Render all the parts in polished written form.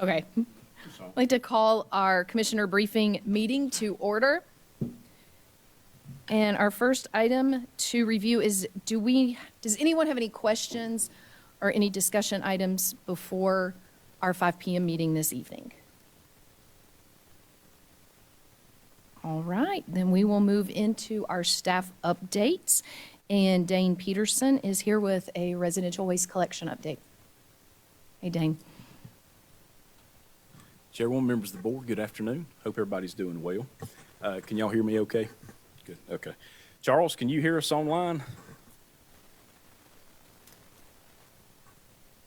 Okay. I'd like to call our commissioner briefing meeting to order. And our first item to review is, does anyone have any questions or any discussion items before our 5 p.m. meeting this evening? All right, then we will move into our staff updates. And Dane Peterson is here with a residential waste collection update. Hey, Dane. Chairwoman, members of the board, good afternoon. Hope everybody's doing well. Can y'all hear me okay? Good, okay. Charles, can you hear us online?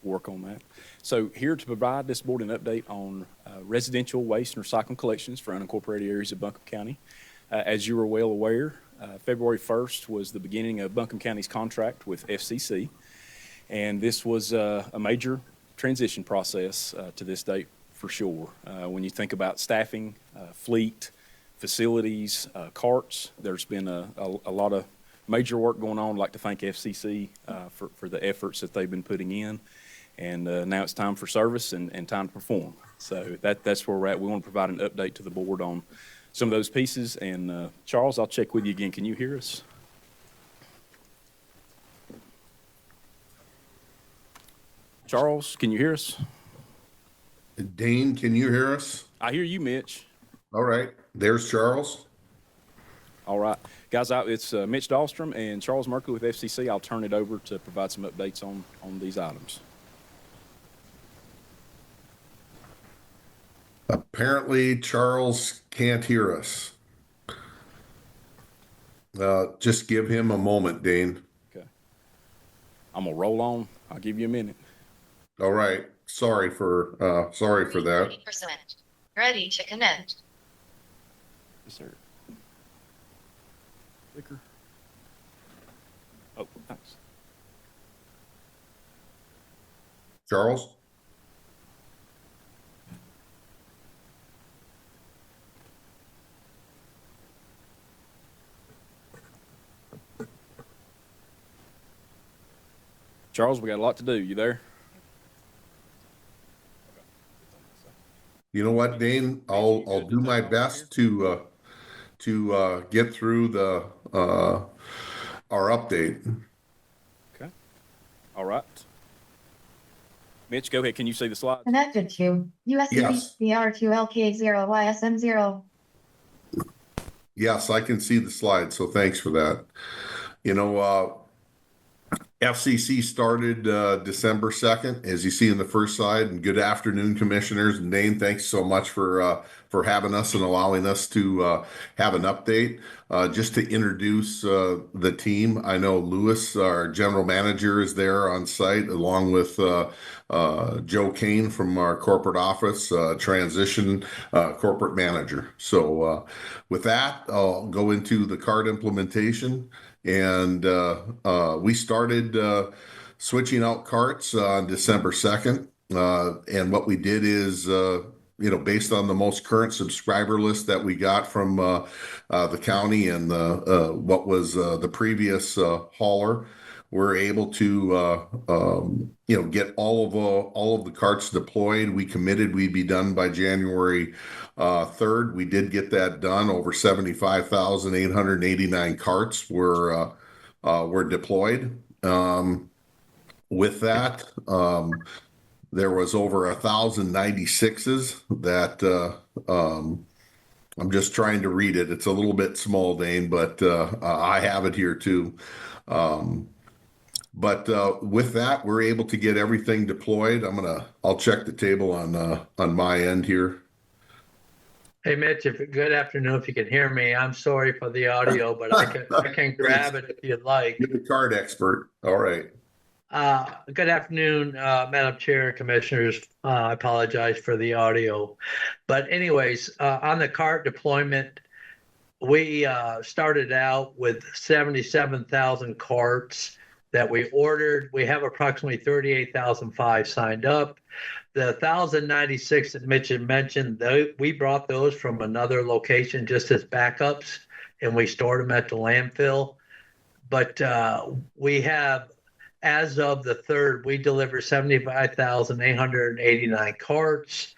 Work on that. So here to provide this board an update on residential waste and recycling collections for unincorporated areas of Buncombe County. As you are well aware, February 1st was the beginning of Buncombe County's contract with FCC, and this was a major transition process to this date for sure. When you think about staffing, fleet, facilities, carts, there's been a lot of major work going on. I'd like to thank FCC for the efforts that they've been putting in. And now it's time for service and time to perform. So that's where we're at. We want to provide an update to the board on some of those pieces. And Charles, I'll check with you again. Can you hear us? Charles, can you hear us? Dane, can you hear us? I hear you, Mitch. All right. There's Charles. All right. Guys, it's Mitch Dahlstrom and Charles Merkley with FCC. I'll turn it over to provide some updates on these items. Apparently, Charles can't hear us. Just give him a moment, Dane. Okay. I'm going to roll on. I'll give you a minute. All right. Sorry for that. 30%. Ready to connect. Yes, sir. Clicker. Oh, thanks. Charles? Charles, we got a lot to do. You there? You know what, Dane? I'll do my best to get through our update. Okay. All right. Mitch, go ahead. Can you see the slides? Connected to Yes. USCBR2LK0YSM0. Yes, I can see the slide, so thanks for that. You know, FCC started December 2nd, as you see in the first slide. And good afternoon, commissioners. And Dane, thanks so much for having us and allowing us to have an update. Just to introduce the team, I know Lewis, our general manager, is there on site, along with Joe Kane from our corporate office, transition corporate manager. So with that, I'll go into the card implementation. And we started switching out carts on December 2nd. And what we did is, based on the most current subscriber list that we got from the county and what was the previous hauler, we're able to, get all of the carts deployed. We committed we'd be done by January 3rd. We did get that done. Over 75,889 carts were deployed. With that, there was over 1,096s that I'm just trying to read it. It's a little bit small, Dane, but I have it here too. But with that, we're able to get everything deployed. I'll check the table on my end here. Hey, Mitch, good afternoon. If you can hear me, I'm sorry for the audio, but I can grab it if you'd like. You're the card expert. All right. Good afternoon, Madam Chair, Commissioners. I apologize for the audio. But anyways, on the cart deployment, we started out with 77,000 carts that we ordered. We have approximately 38,005 signed up. The 1,096 that Mitch had mentioned, we brought those from another location just as backups, and we stored them at the landfill. But we have, as of the 3rd, we delivered 75,889 carts.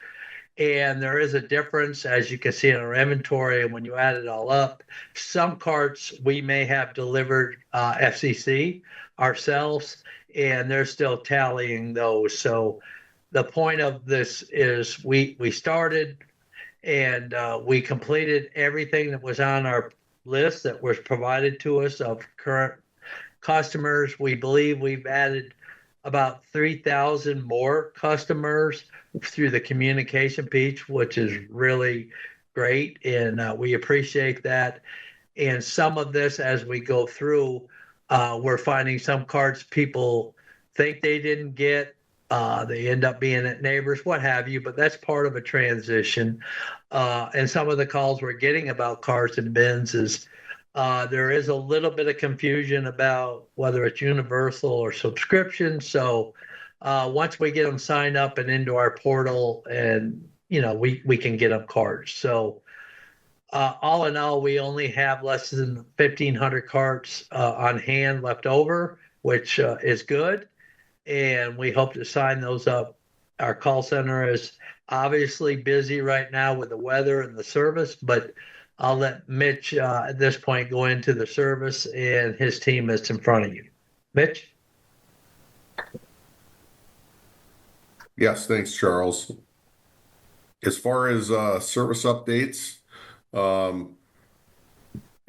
And there is a difference, as you can see in our inventory, and when you add it all up, some carts we may have delivered FCC ourselves, and they're still tallying those. So the point of this is we started and we completed everything that was on our list that was provided to us of current customers. We believe we've added about 3,000 more customers through the communication piece, which is really great. And we appreciate that. And some of this, as we go through, we're finding some cards people think they didn't get. They end up being at neighbors, what have you, but that's part of a transition. And some of the calls we're getting about carts and bins is there is a little bit of confusion about whether it's universal or subscription. So once we get them signed up and into our portal, and we can get them cards. So all in all, we only have less than 1,500 carts on hand left over, which is good. And we hope to sign those up. Our call center is obviously busy right now with the weather and the service, but I'll let Mitch at this point go into the service, and his team is in front of you. Mitch? Yes, thanks, Charles. As far as service updates,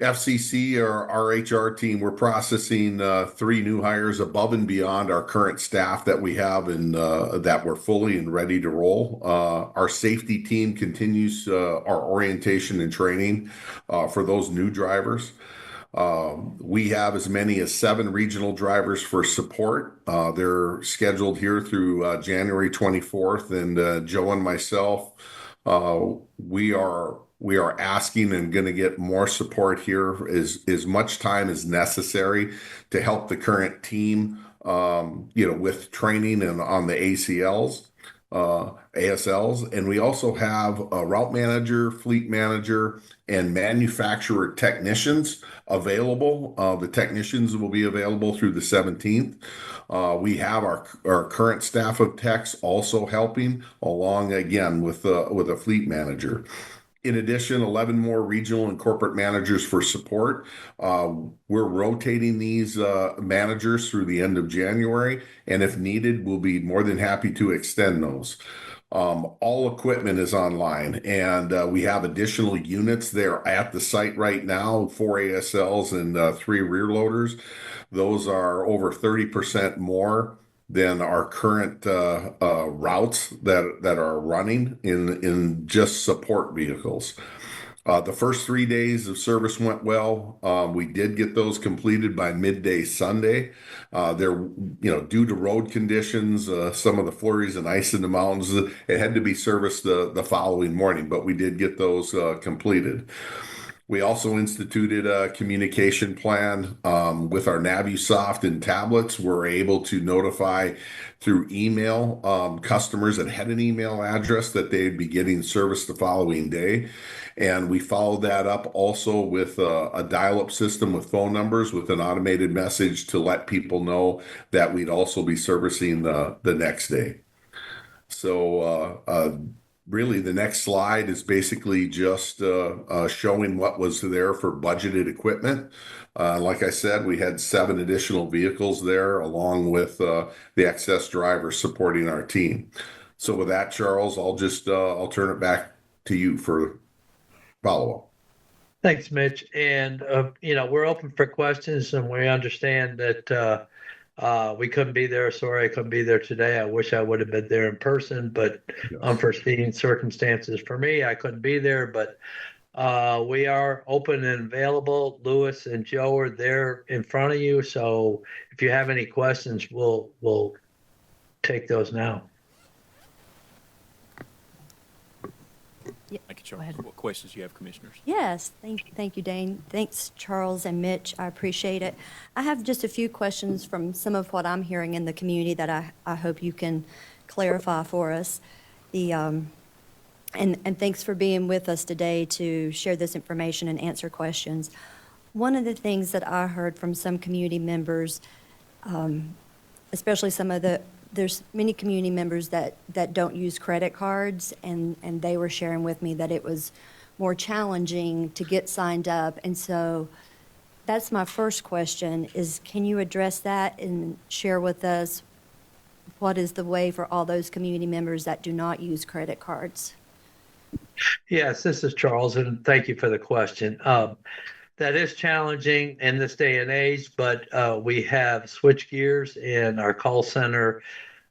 FCC, our HR team, we're processing 3 new hires above and beyond our current staff that we have and that we're fully and ready to roll. Our safety team continues our orientation and training for those new drivers. We have as many as 7 regional drivers for support. They're scheduled here through January 24th, and Joe and myself, we are asking and going to get more support here as much time as necessary to help the current team, with training and on the ASLs. And we also have a route manager, fleet manager, and manufacturer technicians available. The technicians will be available through the 17th. We have our current staff of techs also helping along again with a fleet manager. In addition, 11 more regional and corporate managers for support. We're rotating these managers through the end of January, and if needed, we'll be more than happy to extend those. All equipment is online, and we have additional units there at the site right now, 4 ASLs and 3 rear loaders. Those are over 30% more than our current routes that are running in just support vehicles. The first 3 days of service went well. We did get those completed by midday Sunday. They're, due to road conditions, some of the flurries and ice in the mountains, it had to be serviced the following morning, but we did get those completed. We also instituted a communication plan with our NaviSoft and tablets. We're able to notify through email customers that had an email address that they'd be getting service the following day. And we followed that up also with a dial-up system with phone numbers with an automated message to let people know that we'd also be servicing the next day. So really, the next slide is basically just showing what was there for budgeted equipment. Like I said, we had 7 additional vehicles there, along with the excess drivers supporting our team. So with that, Charles, I'll turn it back to you for follow-up. Thanks, Mitch. And, we're open for questions, and we understand that we couldn't be there. Sorry, I couldn't be there today. I wish I would have been there in person, but Yes. unforeseen circumstances for me, I couldn't be there. But we are open and available. Lewis and Joe are there in front of you. So if you have any questions, we'll take those now. Thank you, Charles. What questions do you have, Commissioners? Yes, thank you, Dane. Thanks, Charles and Mitch. I appreciate it. I have just a few questions from some of what I'm hearing in the community that I hope you can clarify for us. And thanks for being with us today to share this information and answer questions. One of the things that I heard from some community members, especially some of the there's many community members that don't use credit cards, and they were sharing with me that it was more challenging to get signed up. And so that's my first question is, can you address that and share with us what is the way for all those community members that do not use credit cards? Yes, this is Charles, and thank you for the question. That is challenging in this day and age, but we have switched gears in our call center.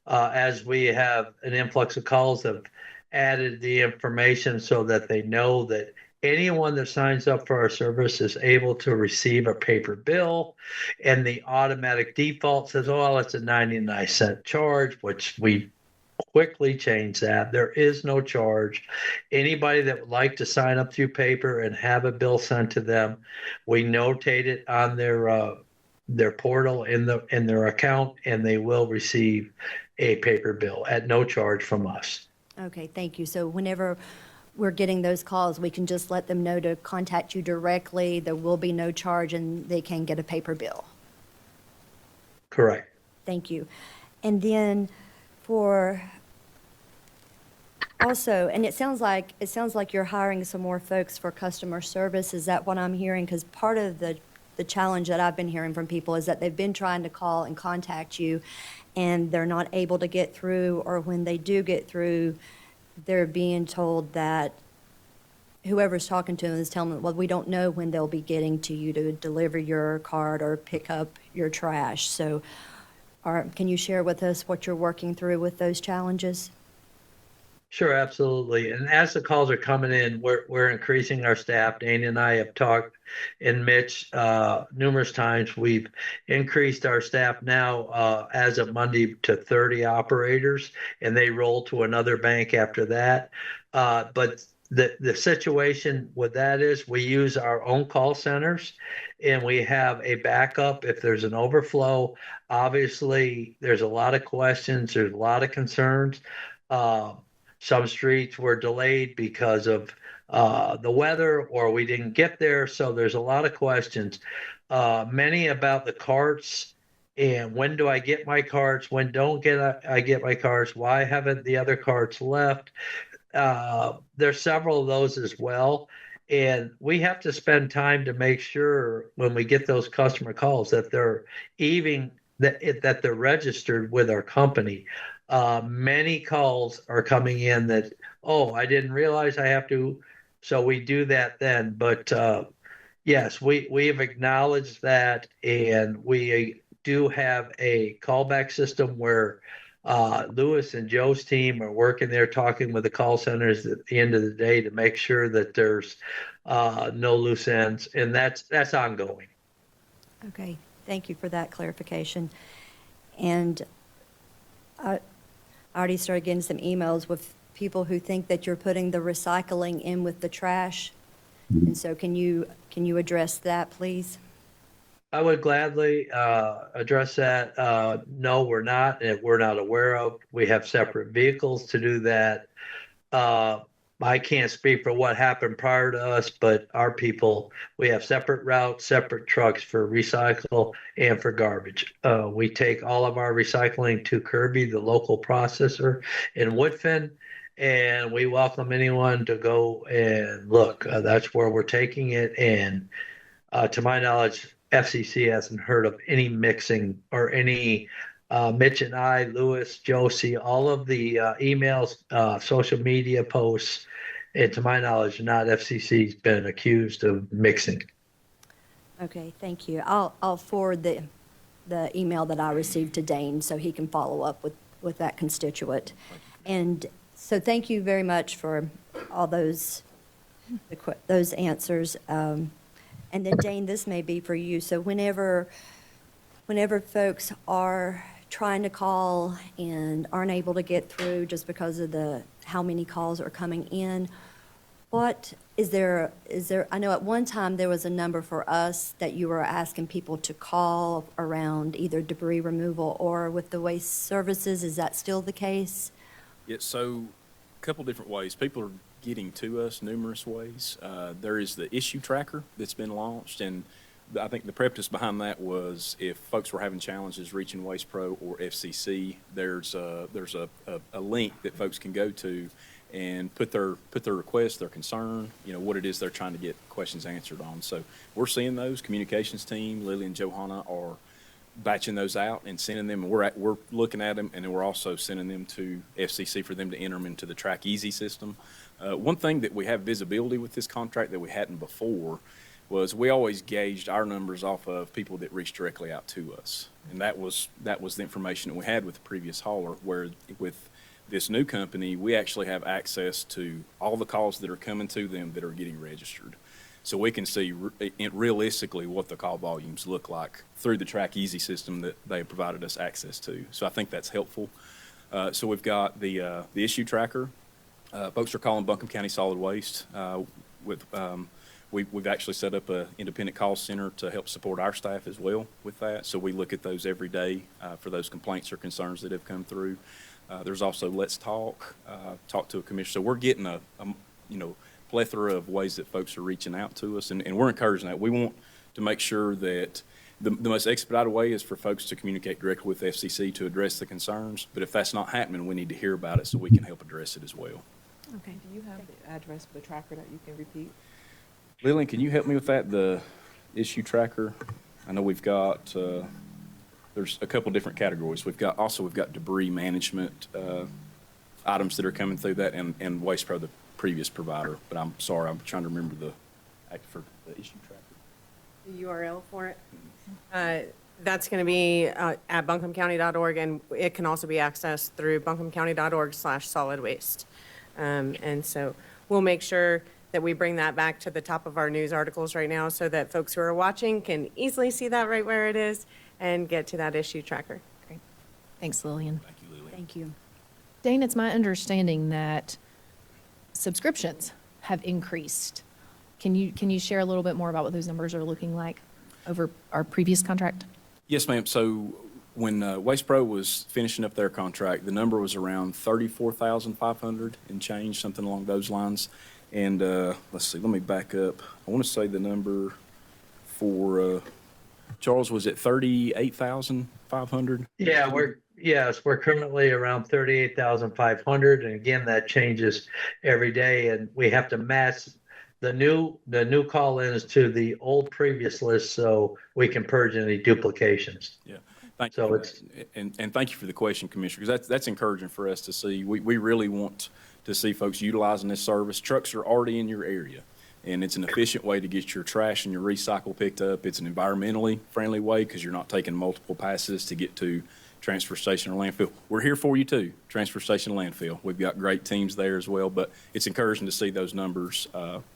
As we have an influx of calls, have added the information so that they know that anyone that signs up for our service is able to receive a paper bill, and the automatic default says, oh, well, it's a 99-cent charge, which we quickly change that. There is no charge. Anybody that would like to sign up through paper and have a bill sent to them, we notate it on their portal in their account, and they will receive a paper bill at no charge from us. Okay, thank you. So whenever we're getting those calls, we can just let them know to contact you directly. There will be no charge, and they can get a paper bill. Correct. Thank you. And then for also, and it sounds like you're hiring some more folks for customer service. Is that what I'm hearing? Because part of the challenge that I've been hearing from people is that they've been trying to call and contact you, and they're not able to get through, or when they do get through, they're being told that whoever's talking to them is telling them, well, we don't know when they'll be getting to you to deliver your card or pick up your trash. So can you share with us what you're working through with those challenges? Sure, absolutely. And as the calls are coming in, we're increasing our staff. Dana and I have talked, and Mitch, numerous times. We've increased our staff now as of Monday to 30 operators, and they roll to another bank after that. But the situation with that is we use our own call centers, and we have a backup if there's an overflow. Obviously, there's a lot of questions, there's a lot of concerns. Some streets were delayed because of the weather, or we didn't get there. So there's a lot of questions. Many about the carts, and when do I get my carts? When don't I get my carts? Why haven't the other carts left? There's several of those as well. And we have to spend time to make sure when we get those customer calls that they're even that they're registered with our company. Many calls are coming in that, oh, I didn't realize I have to. So we do that then. But yes, we have acknowledged that, and we do have a callback system where Lewis and Joe's team are working there talking with the call centers at the end of the day to make sure that there's no loose ends. And that's ongoing. Okay, thank you for that clarification. And I already started getting some emails with people who think that you're putting the recycling in with the trash. And so can you address that, please? I would gladly address that. No, we're not, and we're not aware of. We have separate vehicles to do that. I can't speak for what happened prior to us, but our people, we have separate routes, separate trucks for recycle and for garbage. We take all of our recycling to Kirby, the local processor in Woodfin, and we welcome anyone to go and look. That's where we're taking it. And to my knowledge, FCC hasn't heard of any mixing or any Mitch and I, Lewis, Josie, all of the emails, social media posts, and to my knowledge, not FCC's been accused of mixing. Okay, thank you. I'll forward the email that I received to Dane so he can follow up with that constituent. And so thank you very much for all those answers. And then Dane, this may be for you. So whenever folks are trying to call and aren't able to get through just because of how many calls are coming in, what is there, I know at one time there was a number for us that you were asking people to call around either debris removal or with the waste services. Is that still the case? Yeah, so a couple different ways. People are getting to us numerous ways. There is the issue tracker that's been launched, and I think the preface behind that was if folks were having challenges reaching Waste Pro or FCC, there's a link that folks can go to and put their request, their concern, what it is they're trying to get questions answered on. So we're seeing those. Communications team, Lily and Johanna, are batching those out and sending them. We're looking at them, and then we're also sending them to FCC for them to enter them into the Track Easy system. One thing that we have visibility with this contract that we hadn't before was we always gauged our numbers off of people that reached directly out to us. And that was the information that we had with the previous hauler, where with this new company, we actually have access to all the calls that are coming to them that are getting registered. So we can see realistically what the call volumes look like through the Track Easy system that they provided us access to. So I think that's helpful. So we've got the issue tracker. Folks are calling Buncombe County Solid Waste. We've actually set up an independent call center to help support our staff as well with that. So we look at those every day for those complaints or concerns that have come through. There's also Let's Talk, talk to a commissioner. So we're getting a plethora of ways that folks are reaching out to us, and we're encouraging that. We want to make sure that the most expedited way is for folks to communicate directly with FCC to address the concerns. But if that's not happening, we need to hear about it so we can help address it as well. Okay. Do you have the address for the tracker that you can repeat? Lillian, can you help me with that, the issue tracker? I know we've got, there's a couple different categories. We've got debris management items that are coming through that, and Waste Pro, the previous provider. But I'm sorry, I'm trying to remember the issue tracker. The URL for it. That's going to be at buncombecounty.org, and it can also be accessed through buncombecounty.org/solid waste. And so we'll make sure that we bring that back to the top of our news articles right now so that folks who are watching can easily see that right where it is and get to that issue tracker. Great. Thanks, Lillian. Thank you, Lily. Thank you. Dane, it's my understanding that subscriptions have increased. Can you share a little bit more about what those numbers are looking like over our previous contract? Yes, ma'am. So when Waste Pro was finishing up their contract, the number was around 34,500 and change, something along those lines. And let's see, let me back up. I want to say the number for Charles was at 38,500. Yeah, we're currently around 38,500, and again, that changes every day, and we have to match the new call-ins to the old previous list so we can purge any duplications. Yeah, thank So you. it's- And thank you for the question, Commissioner, because that's encouraging for us to see. We really want to see folks utilizing this service. Trucks are already in your area, and it's an efficient way to get your trash and your recycle picked up. It's an environmentally friendly way because you're not taking multiple passes to get to transfer station or landfill. We're here for you too, transfer station, landfill. We've got great teams there as well, but it's encouraging to see those numbers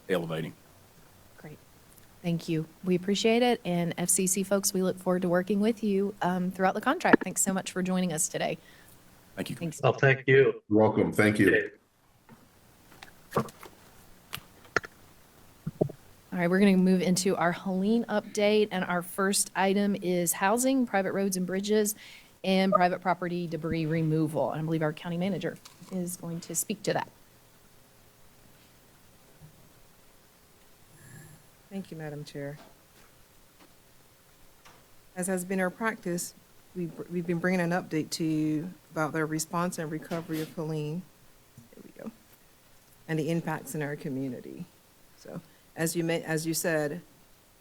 elevating. Great. Thank you. We appreciate it. And FCC folks, we look forward to working with you throughout the contract. Thanks so much for joining us today. Thank you. Thanks. Well, thank you. You're welcome. Thank you. Okay. All right, we're going to move into our Helene update, and our first item is housing, private roads and bridges, and private property debris removal. And I believe our county manager is going to speak to that. Thank you, Madam Chair. As has been our practice, we've been bringing an update to you about the response and recovery of Helene. There we go. And the impacts in our community. So as you said,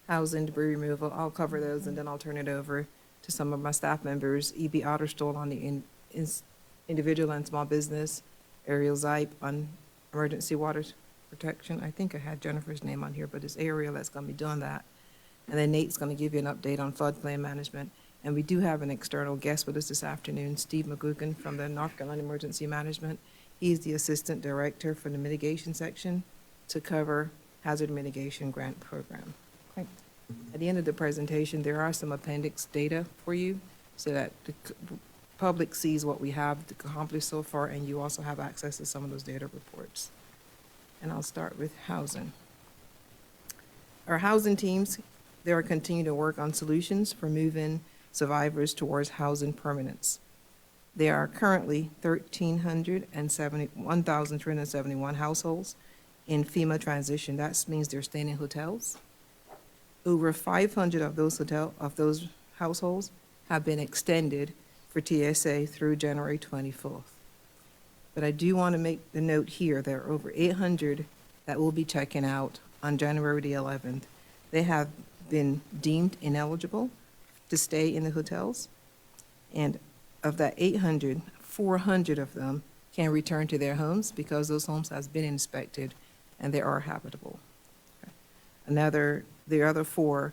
housing, debris removal, I'll cover those and then I'll turn it over to some of my staff members, E.B. Otterstall on the individual and small business, Ariel Zipe on emergency water protection. I think I had Jennifer's name on here, but it's Ariel that's going to be doing that. And then Nate's going to give you an update on floodplain management. And we do have an external guest with us this afternoon, Steve McGugan from the North Carolina Emergency Management. He's the Assistant Director for the mitigation section to cover hazard mitigation grant program. Great. At the end of the presentation, there are some appendix data for you so that the public sees what we have accomplished so far, and you also have access to some of those data reports. And I'll start with housing. Our housing teams, they are continuing to work on solutions for moving survivors towards housing permanence. There are currently 1,371 households in FEMA transition. That means they're staying in hotels. Over 500 of those households have been extended for TSA through January 24th. But I do want to make the note here, there are over 800 that will be checking out on January the 11th. They have been deemed ineligible to stay in the hotels. And of that 800, 400 of them can return to their homes because those homes has been inspected and they are habitable. The other four,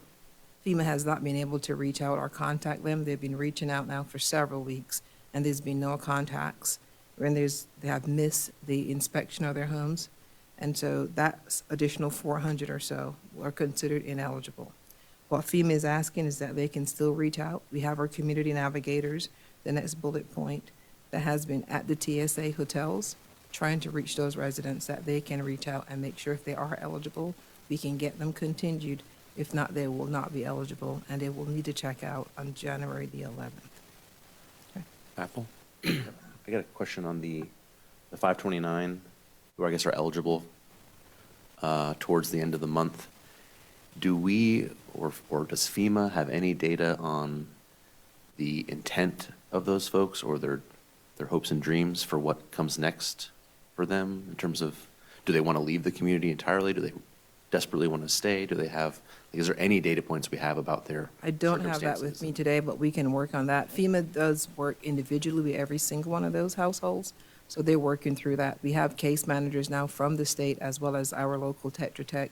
FEMA has not been able to reach out or contact them. They've been reaching out now for several weeks, and there's been no contacts. And they have missed the inspection of their homes, and so that additional 400 or so are considered ineligible. What FEMA is asking is that they can still reach out. We have our community navigators, the next bullet point, that has been at the TSA hotels, trying to reach those residents that they can reach out and make sure if they are eligible, we can get them continued. If not, they will not be eligible, and they will need to check out on January the 11th. Apple? I got a question on the 529, who I guess are eligible towards the end of the month. Do we, or does FEMA have any data on the intent of those folks or their hopes and dreams for what comes next for them in terms of, do they want to leave the community entirely? Do they desperately want to stay? Do they have, is there any data points we have about their I don't have that with me today, but we can work on that. FEMA does work individually with every single one of those households, so they're working through that. We have case managers now from the state as well as our local Tetra Tech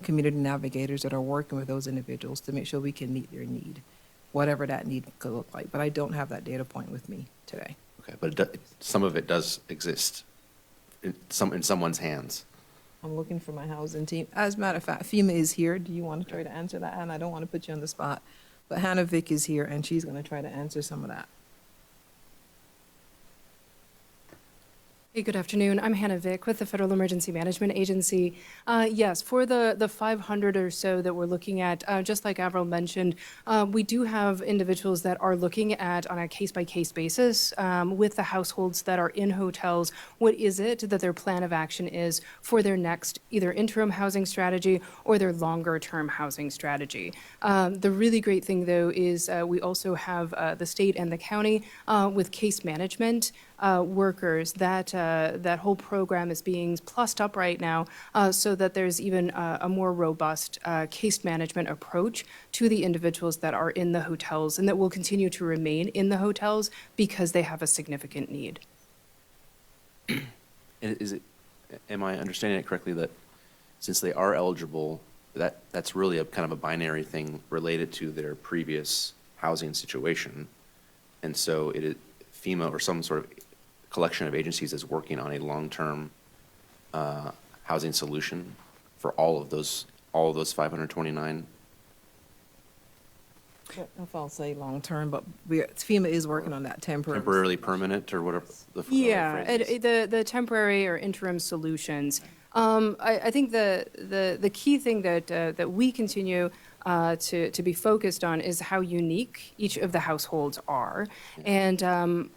community navigators that are working with those individuals to make sure we can meet their need, whatever that need could look like. But I don't have that data point with me today. Okay, but some of it does exist in someone's hands. I'm looking for my housing team. As a matter of fact, FEMA is here. Do you want to try to answer that, Hannah? I don't want to put you on the spot, but Hannah Vick is here, and she's going to try to answer some of that. Hey, good afternoon. I'm Hannah Vick with the Federal Emergency Management Agency. Yes, for the 500 or so that we're looking at, just like Avril mentioned, we do have individuals that are looking at on a case-by-case basis with the households that are in hotels. What is it that their plan of action is for their next either interim housing strategy or their longer-term housing strategy? The really great thing, though, is we also have the state and the county with case management workers. That whole program is being plussed up right now so that there's even a more robust case management approach to the individuals that are in the hotels and that will continue to remain in the hotels because they have a significant need. And am I understanding it correctly that since they are eligible, that's really a kind of a binary thing related to their previous housing situation, and so FEMA or some sort of collection of agencies is working on a long-term housing solution for all of those 529? I don't know if I'll say long-term, but FEMA is working on that temporary. Temporarily permanent, or whatever the Yeah, phrase is. the temporary or interim solutions. I think the key thing that we continue to be focused on is how unique each of the households are, and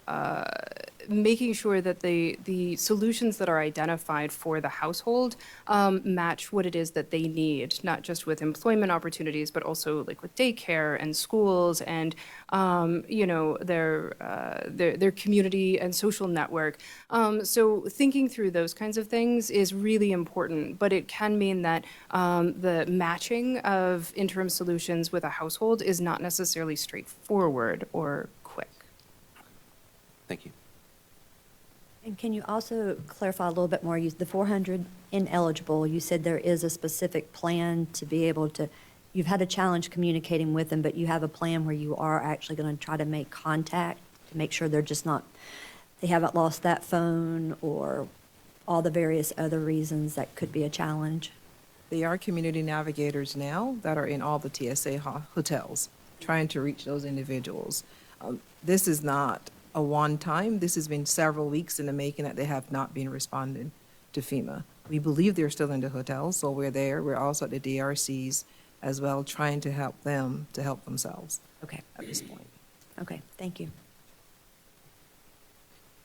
making sure that the solutions that are identified for the household match what it is that they need, not just with employment opportunities, but also like with daycare and schools and their community and social network. So thinking through those kinds of things is really important, but it can mean that the matching of interim solutions with a household is not necessarily straightforward or quick. Thank you. And can you also clarify a little bit more? The 400 ineligible, you said there is a specific plan to be able to, you've had a challenge communicating with them, but you have a plan where you are actually going to try to make contact to make sure they're just not, they haven't lost that phone or all the various other reasons that could be a challenge. They are community navigators now that are in all the TSA hotels, trying to reach those individuals. This is not a one-time. This has been several weeks in the making that they have not been responding to FEMA. We believe they're still in the hotels, so we're there. We're also at the DRCs as well, trying to help them to help themselves. Okay. At this point. Okay, thank you.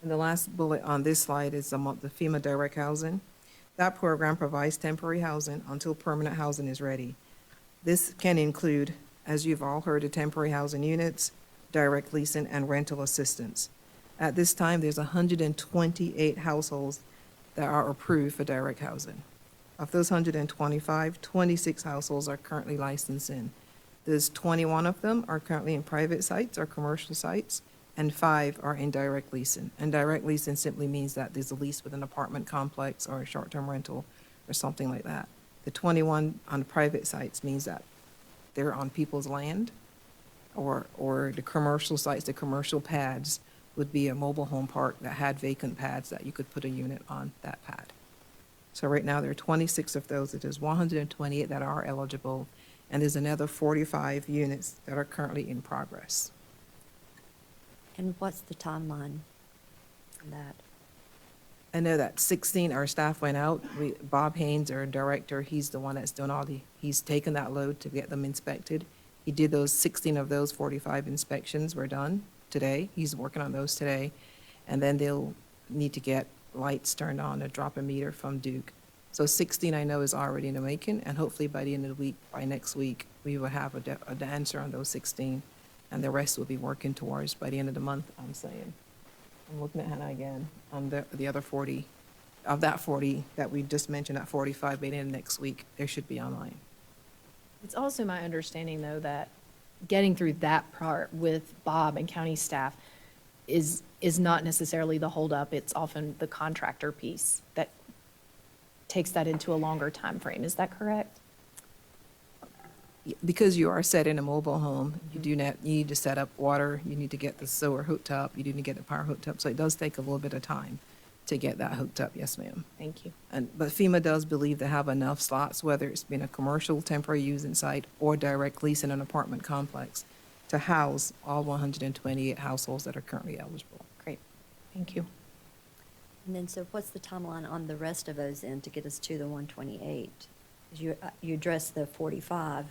And the last bullet on this slide is the FEMA Direct Housing. That program provides temporary housing until permanent housing is ready. This can include, as you've all heard, the temporary housing units, direct leasing, and rental assistance. At this time, there's 128 households that are approved for direct housing. Of those 125, 26 households are currently licensed in. There's 21 of them are currently in private sites or commercial sites, and 5 are in direct leasing. And direct leasing simply means that there's a lease with an apartment complex or a short-term rental or something like that. The 21 on private sites means that they're on people's land, or the commercial sites, the commercial pads would be a mobile home park that had vacant pads that you could put a unit on that pad. So right now, there are 26 of those. It is 128 that are eligible, and there's another 45 units that are currently in progress. And what's the timeline on that? I know that 16, our staff went out. Bob Haynes, our director, he's the one that's doing he's taken that load to get them inspected. He did 16 of those 45 inspections were done today. He's working on those today. And then they'll need to get lights turned on, a drop a meter from Duke. So 16 I know is already in the making, and hopefully by the end of the week, by next week, we will have an answer on those 16. And the rest we'll be working towards by the end of the month, I'm saying. I'm looking at Hannah again on the other 40. Of that 40 that we just mentioned, that 45 by the end of next week, they should be online. It's also my understanding, though, that getting through that part with Bob and county staff is not necessarily the holdup. It's often the contractor piece that takes that into a longer time frame. Is that correct? Because you are set in a mobile home, you need to set up water, you need to get the sewer hooked up, you need to get the power hooked up, so it does take a little bit of time to get that hooked up, yes, ma'am. Thank you. But FEMA does believe they have enough slots, whether it's been a commercial temporary using site or direct lease in an apartment complex, to house all 128 households that are currently eligible. Great. Thank you. And then, so what's the timeline on the rest of those then to get us to the 128? 'Cause you addressed the 45.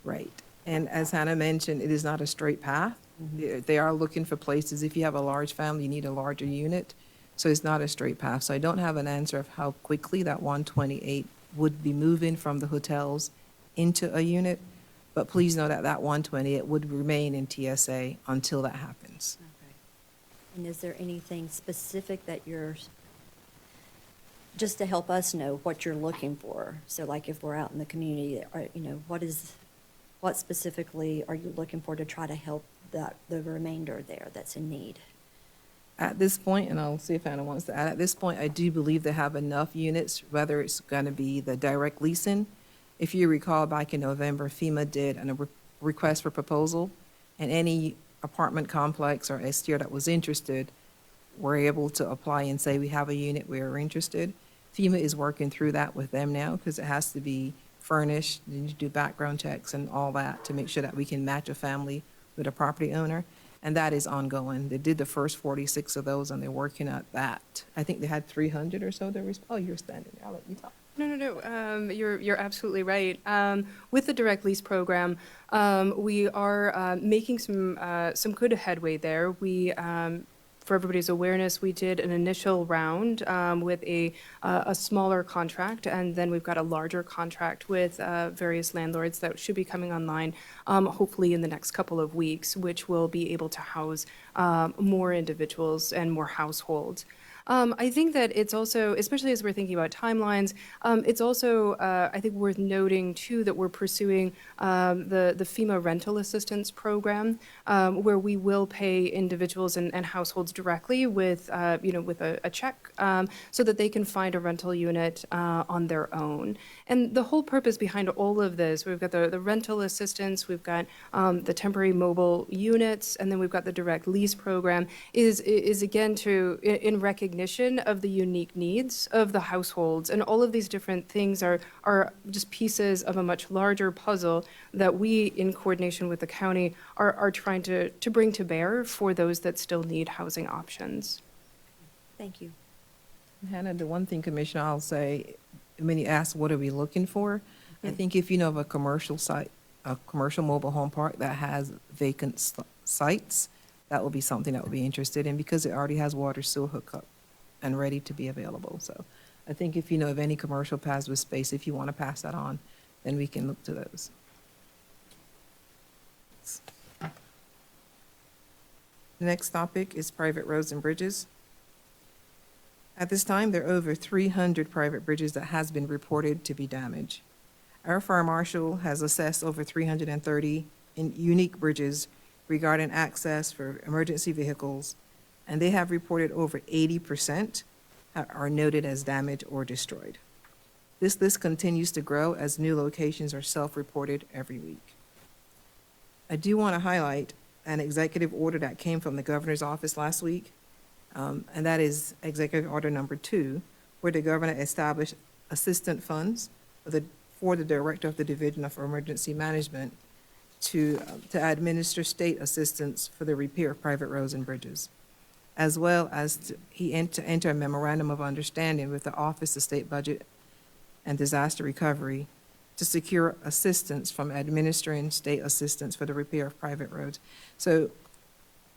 Right. And as Hannah mentioned, it is not a straight path. They are looking for places. If you have a large family, you need a larger unit. So it's not a straight path. So I don't have an answer of how quickly that 128 would be moving from the hotels into a unit. But please know that that 128 would remain in TSA until that happens. Okay. And is there anything specific that just to help us know what you're looking for? So like if we're out in the community, what specifically are you looking for to try to help the remainder there that's in need? At this point, and I'll see if Anna wants to add, at this point, I do believe they have enough units, whether it's going to be the direct leasing. If you recall, back in November, FEMA did a request for proposal, and any apartment complex or STR that was interested were able to apply and say, we have a unit, we are interested. FEMA is working through that with them now because it has to be furnished, you need to do background checks and all that to make sure that we can match a family with a property owner. And that is ongoing. They did the first 46 of those, and they're working at that. I think they had 300 or so. Oh, you're standing there. I'll let you talk. No. You're absolutely right. With the direct lease program, we are making some good headway there. We, for everybody's awareness, we did an initial round with a smaller contract, and then we've got a larger contract with various landlords that should be coming online, hopefully in the next couple of weeks, which will be able to house more individuals and more households. I think that it's also, especially as we're thinking about timelines, it's also, I think, worth noting, too, that we're pursuing the FEMA rental assistance program, where we will pay individuals and households directly with a check so that they can find a rental unit on their own. And the whole purpose behind all of this, we've got the rental assistance, we've got the temporary mobile units, and then we've got the direct lease program, is again in recognition of the unique needs of the households. And all of these different things are just pieces of a much larger puzzle that we, in coordination with the county, are trying to bring to bear for those that still need housing options. Thank you. Hannah, the one thing, Commissioner, I'll say, when you ask what are we looking for, I think if you know of a commercial site, a commercial mobile home park that has vacant sites, that will be something that will be interested in because it already has water, sewer hookup and ready to be available. So I think if you know of any commercial paths with space, if you want to pass that on, then we can look to those. The next topic is private roads and bridges. At this time, there are over 300 private bridges that has been reported to be damaged. Our fire marshal has assessed over 330 unique bridges regarding access for emergency vehicles, and they have reported over 80% are noted as damaged or destroyed. This list continues to grow as new locations are self-reported every week. I do want to highlight an executive order that came from the governor's office last week, and that is Executive Order Number 2, where the governor established assistant funds for the Director of the Division of Emergency Management to administer state assistance for the repair of private roads and bridges, as well as to enter a memorandum of understanding with the Office of State Budget and Disaster Recovery to secure assistance from administering state assistance for the repair of private roads. So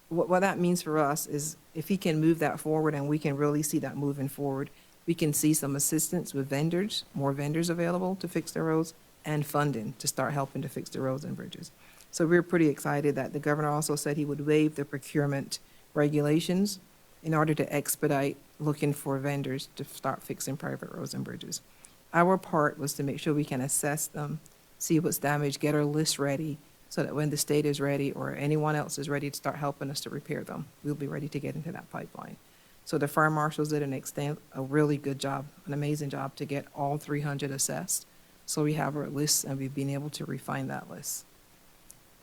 what that means for us is if he can move that forward and we can really see that moving forward, we can see some assistance with vendors, more vendors available to fix the roads, and funding to start helping to fix the roads and bridges. So we're pretty excited that the governor also said he would waive the procurement regulations in order to expedite looking for vendors to start fixing private roads and bridges. Our part was to make sure we can assess them, see what's damaged, get our list ready, so that when the state is ready or anyone else is ready to start helping us to repair them, we'll be ready to get into that pipeline. So the fire marshals did a really good job, an amazing job to get all 300 assessed. So we have our list and we've been able to refine that list.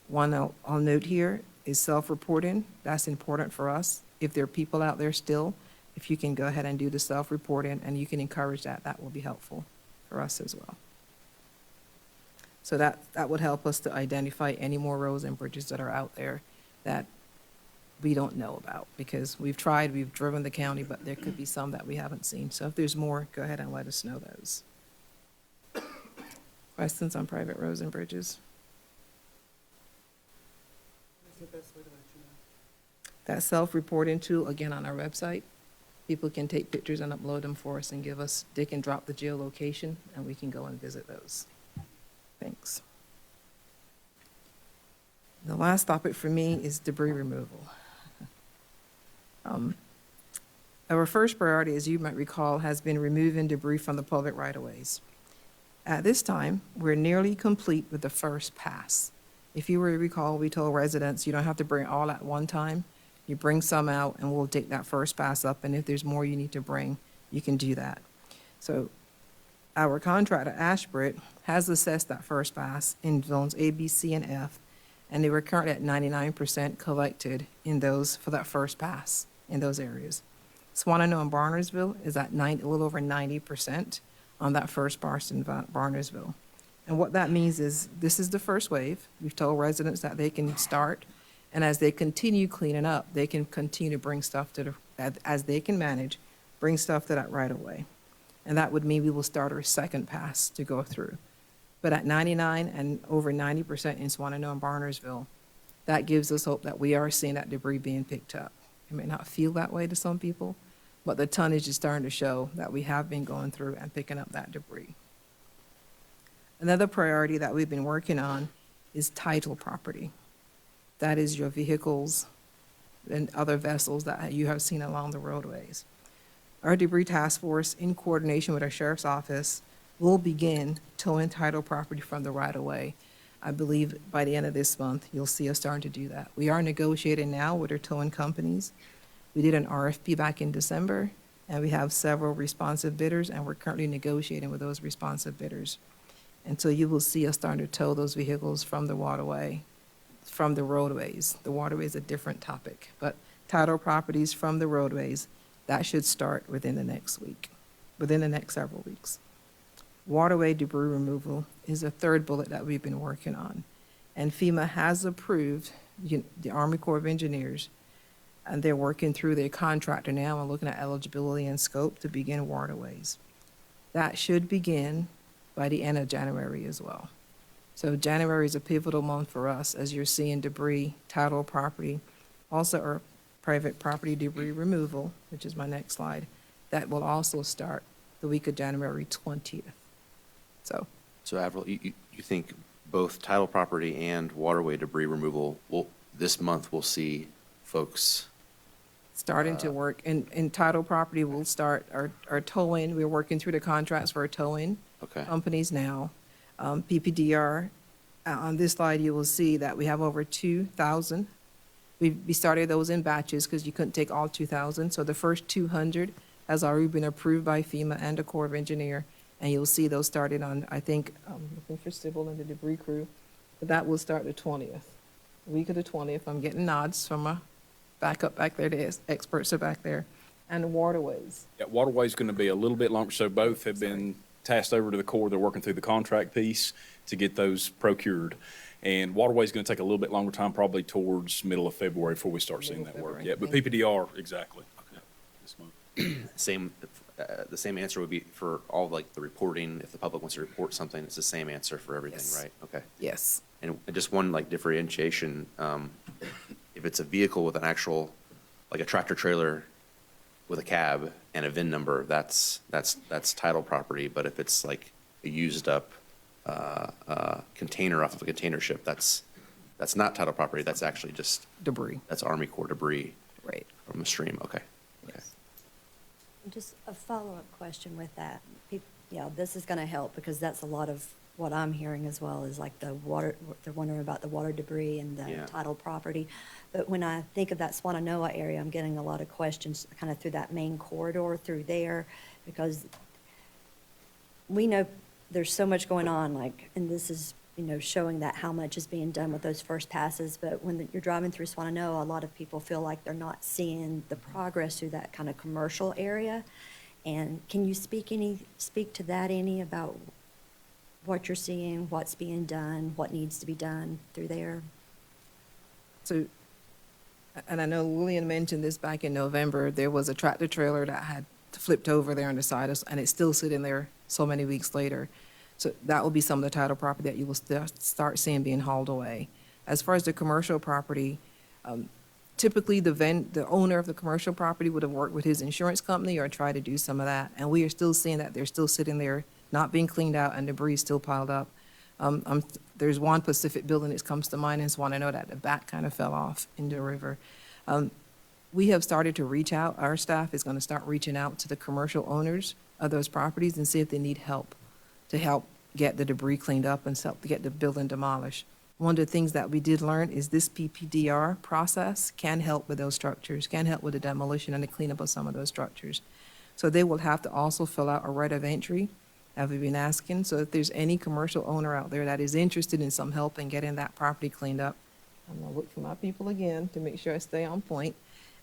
One I'll note here is self-reporting. That's important for us. If there are people out there still, if you can go ahead and do the self-reporting and you can encourage that, that will be helpful for us as well. So that would help us to identify any more roads and bridges that are out there that we don't know about, because we've driven the county, but there could be some that we haven't seen. So if there's more, go ahead and let us know those. Questions on private roads and bridges? That self-reporting tool, again, on our website, people can take pictures and upload them for us and they can drop the geolocation and we can go and visit those. Thanks. The last topic for me is debris removal. Our first priority, as you might recall, has been removing debris from the public right-of-ways. At this time, we're nearly complete with the first pass. If you recall, we told residents you don't have to bring all at one time. You bring some out and we'll take that first pass up, and if there's more you need to bring, you can do that. So our contractor, Ashbridge, has assessed that first pass in zones A, B, C, and F, and they were currently at 99% collected in those for that first pass in those areas. Swannanoa and Barnersville is at a little over 90% on that first pass in Barnersville. And what that means is this is the first wave. We've told residents that they can start, and as they continue cleaning up, they can continue to bring stuff as they can manage, bring stuff to that right away. And that would mean we will start our second pass to go through. But at 99 and over 90% in Swannanoa and Barnersville, that gives us hope that we are seeing that debris being picked up. It may not feel that way to some people, but the tonnage is starting to show that we have been going through and picking up that debris. Another priority that we've been working on is title property. That is your vehicles and other vessels that you have seen along the roadways. Our debris task force, in coordination with our sheriff's office, will begin towing title property from the right-of-way. I believe by the end of this month, you'll see us starting to do that. We are negotiating now with our towing companies. We did an RFP back in December, and we have several responsive bidders, and we're currently negotiating with those responsive bidders. And so you will see us starting to tow those vehicles from the waterway, from the roadways. The waterway is a different topic, but title properties from the roadways, that should start within the next week, within the next several weeks. Waterway debris removal is a third bullet that we've been working on. And FEMA has approved the Army Corps of Engineers, and they're working through their contractor now and looking at eligibility and scope to begin waterways. That should begin by the end of January as well. So January is a pivotal month for us as you're seeing debris, title property, also our private property debris removal, which is my next slide. That will also start the week of January 20th. So Avril, you think both title property and waterway debris removal this month we'll see folks? Starting to work, in title property, we'll start our towing. We're working through the contracts for our towing Okay. companies now. PPDR, on this slide, you will see that we have over 2,000. We started those in batches because you couldn't take all 2,000. So the first 200 has already been approved by FEMA and the Corps of Engineer. And you'll see those started on, I think, looking for civil and the debris crew. But that will start the 20th, week of the 20th. I'm getting nods from my backup back there. The experts are back there. And the waterways. Yeah, Waterway's going to be a little bit longer, so both have been tasked over to the Corps. They're working through the contract piece to get those procured. And Waterway's going to take a little bit longer time, probably towards middle of February before we start seeing that work. February, Yeah, but thank PPDR, exactly. Okay. This month. Same, the same answer would be for all like the reporting. If the public wants to report something, it's the same answer for everything, Yes. right? Okay. Yes. And just one like differentiation, if it's a vehicle with an actual, like a tractor trailer with a cab and a VIN number, that's title property. But if it's like a used up container off of a container ship, that's not title property. That's actually just, Debris. that's Army Corps debris Right. from a stream. Okay. Okay. And just a follow-up question with that. Yeah, this is going to help because that's a lot of what I'm hearing as well is like the water, they're wondering about the water debris and the Yeah. tidal property. But when I think of that Swannanoa area, I'm getting a lot of questions kind of through that main corridor through there because we know there's so much going on, like, and this is, showing that how much is being done with those first passes. But when you're driving through Swannanoa, a lot of people feel like they're not seeing the progress through that kind of commercial area. And can you speak to that any about what you're seeing, what's being done, what needs to be done through there? So, and I know Lillian mentioned this back in November, there was a tractor trailer that had flipped over there on the side, and it's still sitting there so many weeks later. So that will be some of the title property that you will start seeing being hauled away. As far as the commercial property, typically the owner of the commercial property would have worked with his insurance company or tried to do some of that. And we are still seeing that they're still sitting there, not being cleaned out, and debris still piled up. There's one Pacific building that comes to mind, and just want to know that the back kind of fell off into the river. We have started to reach out, our staff is going to start reaching out to the commercial owners of those properties and see if they need help to help get the debris cleaned up and help to get the building demolished. One of the things that we did learn is this PPDR process can help with those structures, can help with the demolition and the cleanup of some of those structures. So they will have to also fill out a right of entry, have we been asking. So if there's any commercial owner out there that is interested in some help in getting that property cleaned up, I'm gonna look for my people again to make sure I stay on point.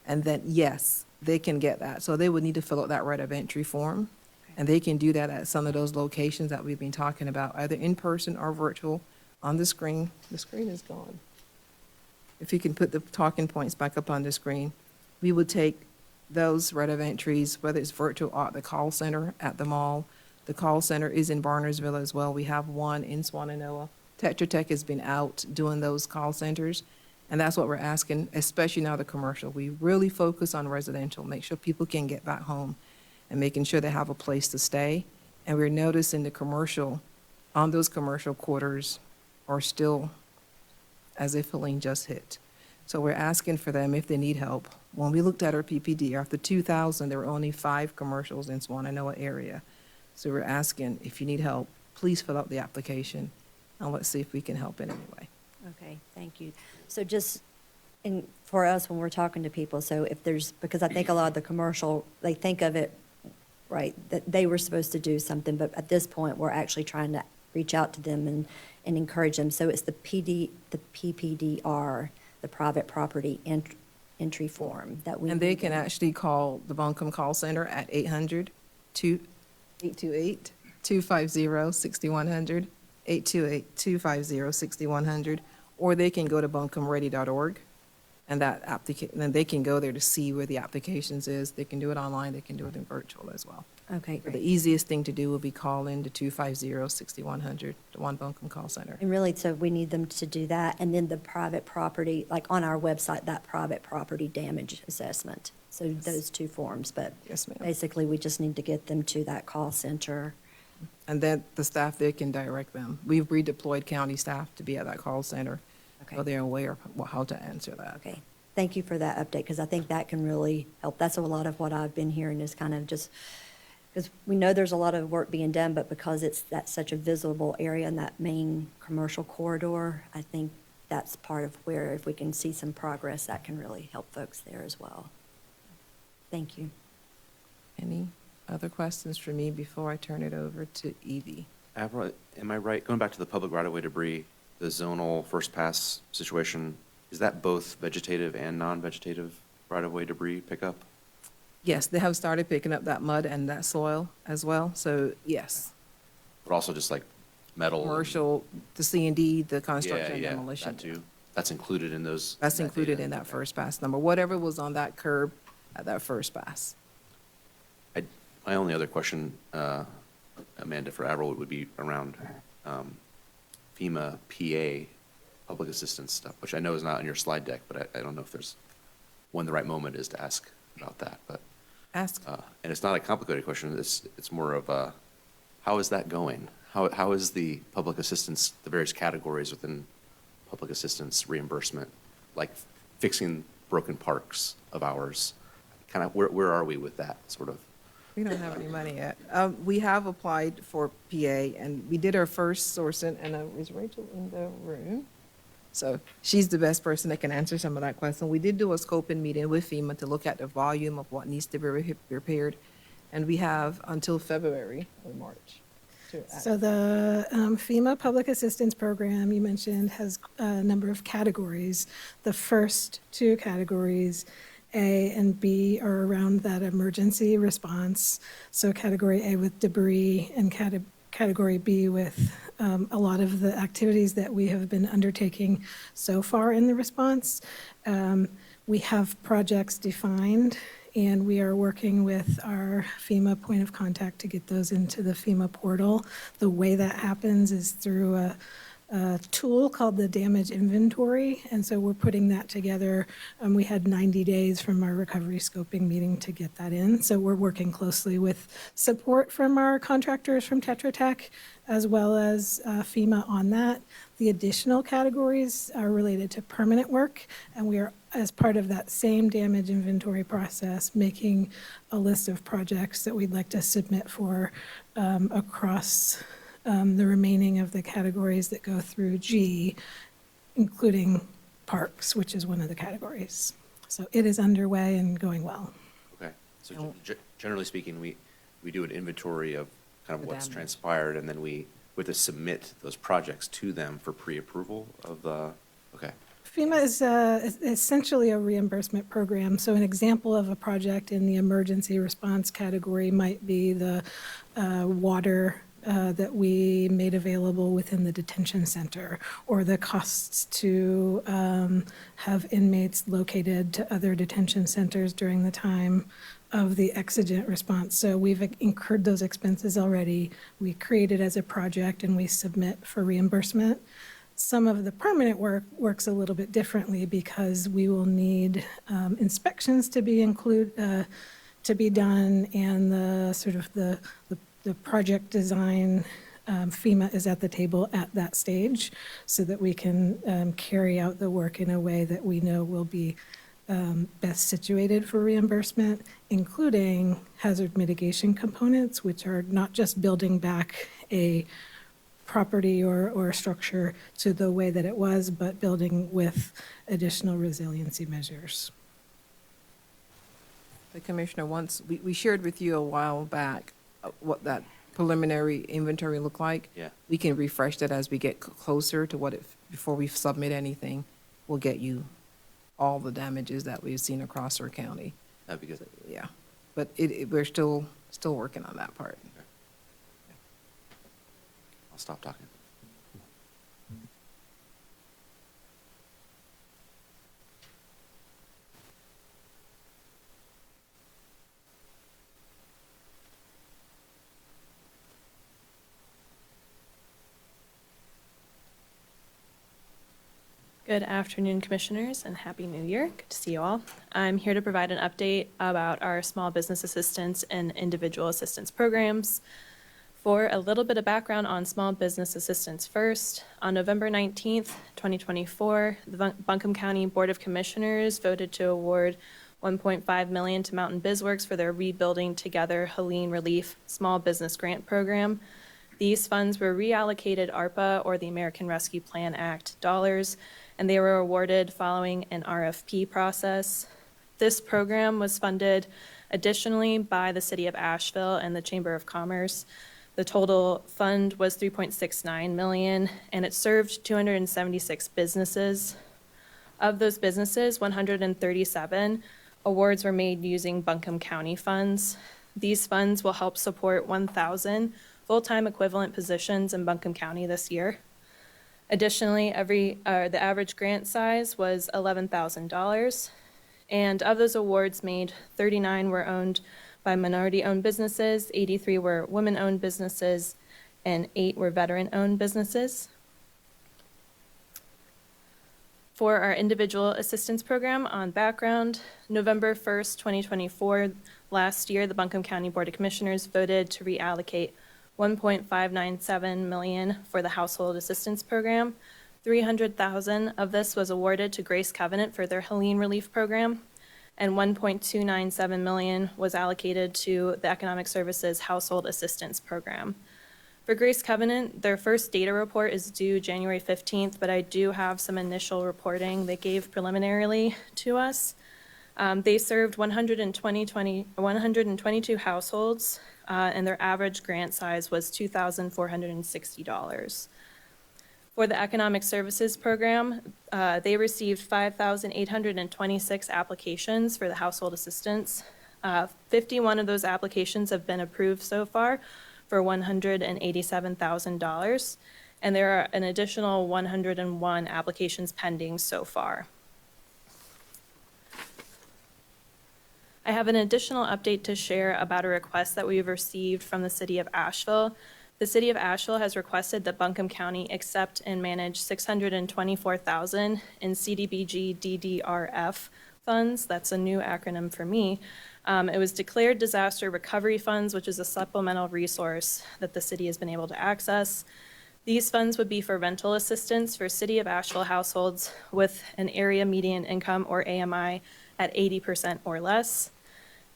And then, yes, they can get that. So they would need to fill out that right of entry form. And they can do that at some of those locations that we've been talking about, either in person or virtual. On the screen, the screen is gone. If you can put the talking points back up on the screen, we would take those right of entries, whether it's virtual or at the call center at the mall. The call center is in Barnersville as well. We have one in Swannanoa. Tetra Tech has been out doing those call centers. And that's what we're asking, especially now the commercial. We really focus on residential, make sure people can get back home and making sure they have a place to stay. And we're noticing the commercial, on those commercial quarters are still as if Helene just hit. So we're asking for them if they need help. When we looked at our PPD, after 2000, there were only 5 commercials in Swannanoa area. So we're asking if you need help, please fill out the application and let's see if we can help in any way. Okay, thank you. So just for us, when we're talking to people, so if there's, because I think a lot of the commercial, they think of it, right, that they were supposed to do something, but at this point, we're actually trying to reach out to them and encourage them. So it's the PPDR, the private property entry form that we. And they need can them- actually call the Buncombe call center at 800-258-250-6100, 828-250-6100, or they can go to buncombeready.org, and then they can go there to see where the applications is. They can do it online, they can do it in virtual as well. Okay, But the great. easiest thing to do will be call in to 250-6100, the one Buncombe call center. And really, so we need them to do that, and then the private property, like on our website, that private property damage assessment. So those 2 forms, but Yes, ma'am. basically, we just need to get them to that call center. And then the staff there can direct them. We've redeployed county staff to be at that call center, Okay. so they're aware of how to answer that. Okay, thank you for that update, because I think that can really help. That's a lot of what I've been hearing is kind of just, because we know there's a lot of work being done, but because that's such a visible area in that main commercial corridor, I think that's part of where if we can see some progress, that can really help folks there as well. Thank you. Any other questions for me before I turn it over to Evie? Avril, am I right, going back to the public right-of-way debris, the zonal first pass situation, is that both vegetative and non-vegetative right-of-way debris pickup? Yes, they have started picking up that mud and that soil as well, so yes. But also just like metal? Commercial, the C&D, the construction and Yeah, demolition. that too. That's included in those? That's that included data? in that Okay. first pass number, whatever was on that curb at that first pass. My only other question, Amanda, for Avril, would be around FEMA PA, public assistance stuff, which I know is not in your slide deck, but I don't know if there's, when the right moment is to ask about that, but. Ask. And it's not a complicated question, it's more of a, how is that going? How is the public assistance, the various categories within public assistance reimbursement, like fixing broken parks of ours? Kind of, where are we with that, sort of? We don't have any money yet. We have applied for PA, and we did our first sourcing, and is Rachel in the room? So she's the best person that can answer some of that question. We did do a scoping meeting with FEMA to look at the volume of what needs to be repaired, and we have until February or March to act. So the FEMA Public Assistance Program you mentioned has a number of categories. The first two categories, A and B, are around that emergency response. So category A with debris and category B with a lot of the activities that we have been undertaking so far in the response. We have projects defined, and we are working with our FEMA point of contact to get those into the FEMA portal. The way that happens is through a tool called the damage inventory, and so we're putting that together. We had 90 days from our recovery scoping meeting to get that in, so we're working closely with support from our contractors from Tetra Tech, as well as FEMA on that. The additional categories are related to permanent work, and we are, as part of that same damage inventory process, making a list of projects that we'd like to submit for across the remaining of the categories that go through G, including parks, which is one of the categories. So it is underway and going well. Okay, so generally speaking, we do an inventory of kind of The what's damage. transpired, and then we have to submit those projects to them for pre-approval of the, okay. FEMA is essentially a reimbursement program. So an example of a project in the emergency response category might be the water that we made available within the detention center, or the costs to have inmates located to other detention centers during the time of the exigent response. So we've incurred those expenses already. We create it as a project and we submit for reimbursement. Some of the permanent work works a little bit differently because we will need inspections to be to be done, and the sort of the project design, FEMA is at the table at that stage so that we can carry out the work in a way that we know will be best situated for reimbursement, including hazard mitigation components, which are not just building back a property or structure to the way that it was, but building with additional resiliency measures. The Commissioner, once, we shared with you a while back what that preliminary inventory looked like. Yeah. We can refresh that as we get closer to what it, before we submit anything, we'll get you all the damages that we've seen across our county. That'd be good. Yeah, but we're still working on that part. I'll stop talking. Good afternoon, Commissioners, and Happy New Year. Good to see you all. I'm here to provide an update about our small business assistance and individual assistance programs. For a little bit of background on small business assistance first, on November 19th, 2024, the Buncombe County Board of Commissioners voted to award $1.5 million to Mountain BizWorks for their Rebuilding Together Helene Relief Small Business Grant Program. These funds were reallocated ARPA, or the American Rescue Plan Act, dollars, and they were awarded following an RFP process. This program was funded additionally by the City of Asheville and the Chamber of Commerce. The total fund was $3.69 million, and it served 276 businesses. Of those businesses, 137 awards were made using Buncombe County funds. These funds will help support 1,000 full-time equivalent positions in Buncombe County this year. Additionally, the average grant size was $11,000, and of those awards made, 39 were owned by minority-owned businesses, 83 were women-owned businesses, and 8 were veteran-owned businesses. For our individual assistance program on background, November 1st, 2024, last year, the Buncombe County Board of Commissioners voted to reallocate $1.597 million for the household assistance program. $300,000 of this was awarded to Grace Covenant for their Helene Relief Program, and $1.297 million was allocated to the Economic Services Household Assistance Program. For Grace Covenant, their first data report is due January 15th, but I do have some initial reporting they gave preliminarily to us. They served 122 households, and their average grant size was $2,460. For the Economic Services Program, they received 5,826 applications for the household assistance. 51 of those applications have been approved so far for $187,000, and there are an additional 101 applications pending so far. I have an additional update to share about a request that we've received from the City of Asheville. The City of Asheville has requested that Buncombe County accept and manage $624,000 in CDBG DDRF funds. That's a new acronym for me. It was declared disaster recovery funds, which is a supplemental resource that the city has been able to access. These funds would be for rental assistance for City of Asheville households with an area median income, or AMI, at 80% or less.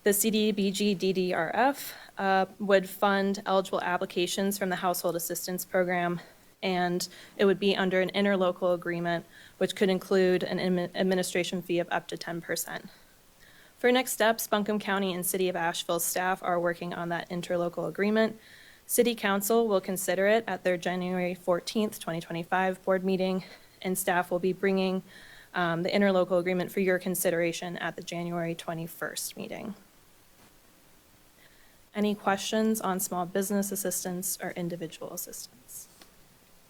The CDBG DDRF would fund eligible applications from the Household Assistance Program, and it would be under an interlocal agreement, which could include an administration fee of up to 10%. For next steps, Buncombe County and City of Asheville staff are working on that interlocal agreement. City Council will consider it at their January 14th, 2025 board meeting, and staff will be bringing the interlocal agreement for your consideration at the January 21st meeting. Any questions on small business assistance or individual assistance?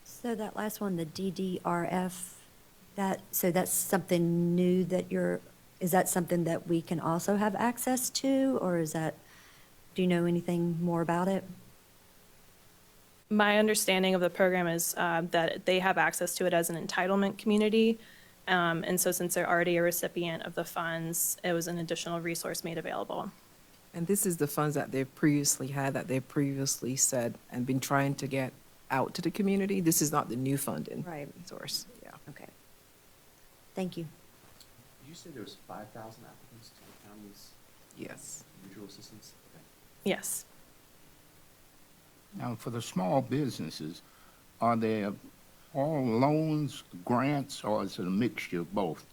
So that last one, the DDRF, so that's something new that is that something that we can also have access to, or do you know anything more about it? My understanding of the program is that they have access to it as an entitlement community. And so since they're already a recipient of the funds, it was an additional resource made available. And this is the funds that they've previously had, that they've previously said and been trying to get out to the community. This is not the new funding source. Yeah. Okay. Thank you. Did you say there was 5,000 applicants to the county's Yes. individual assistance? Okay. Yes. Now, for the small businesses, are there all loans, grants, or is it a mixture of both?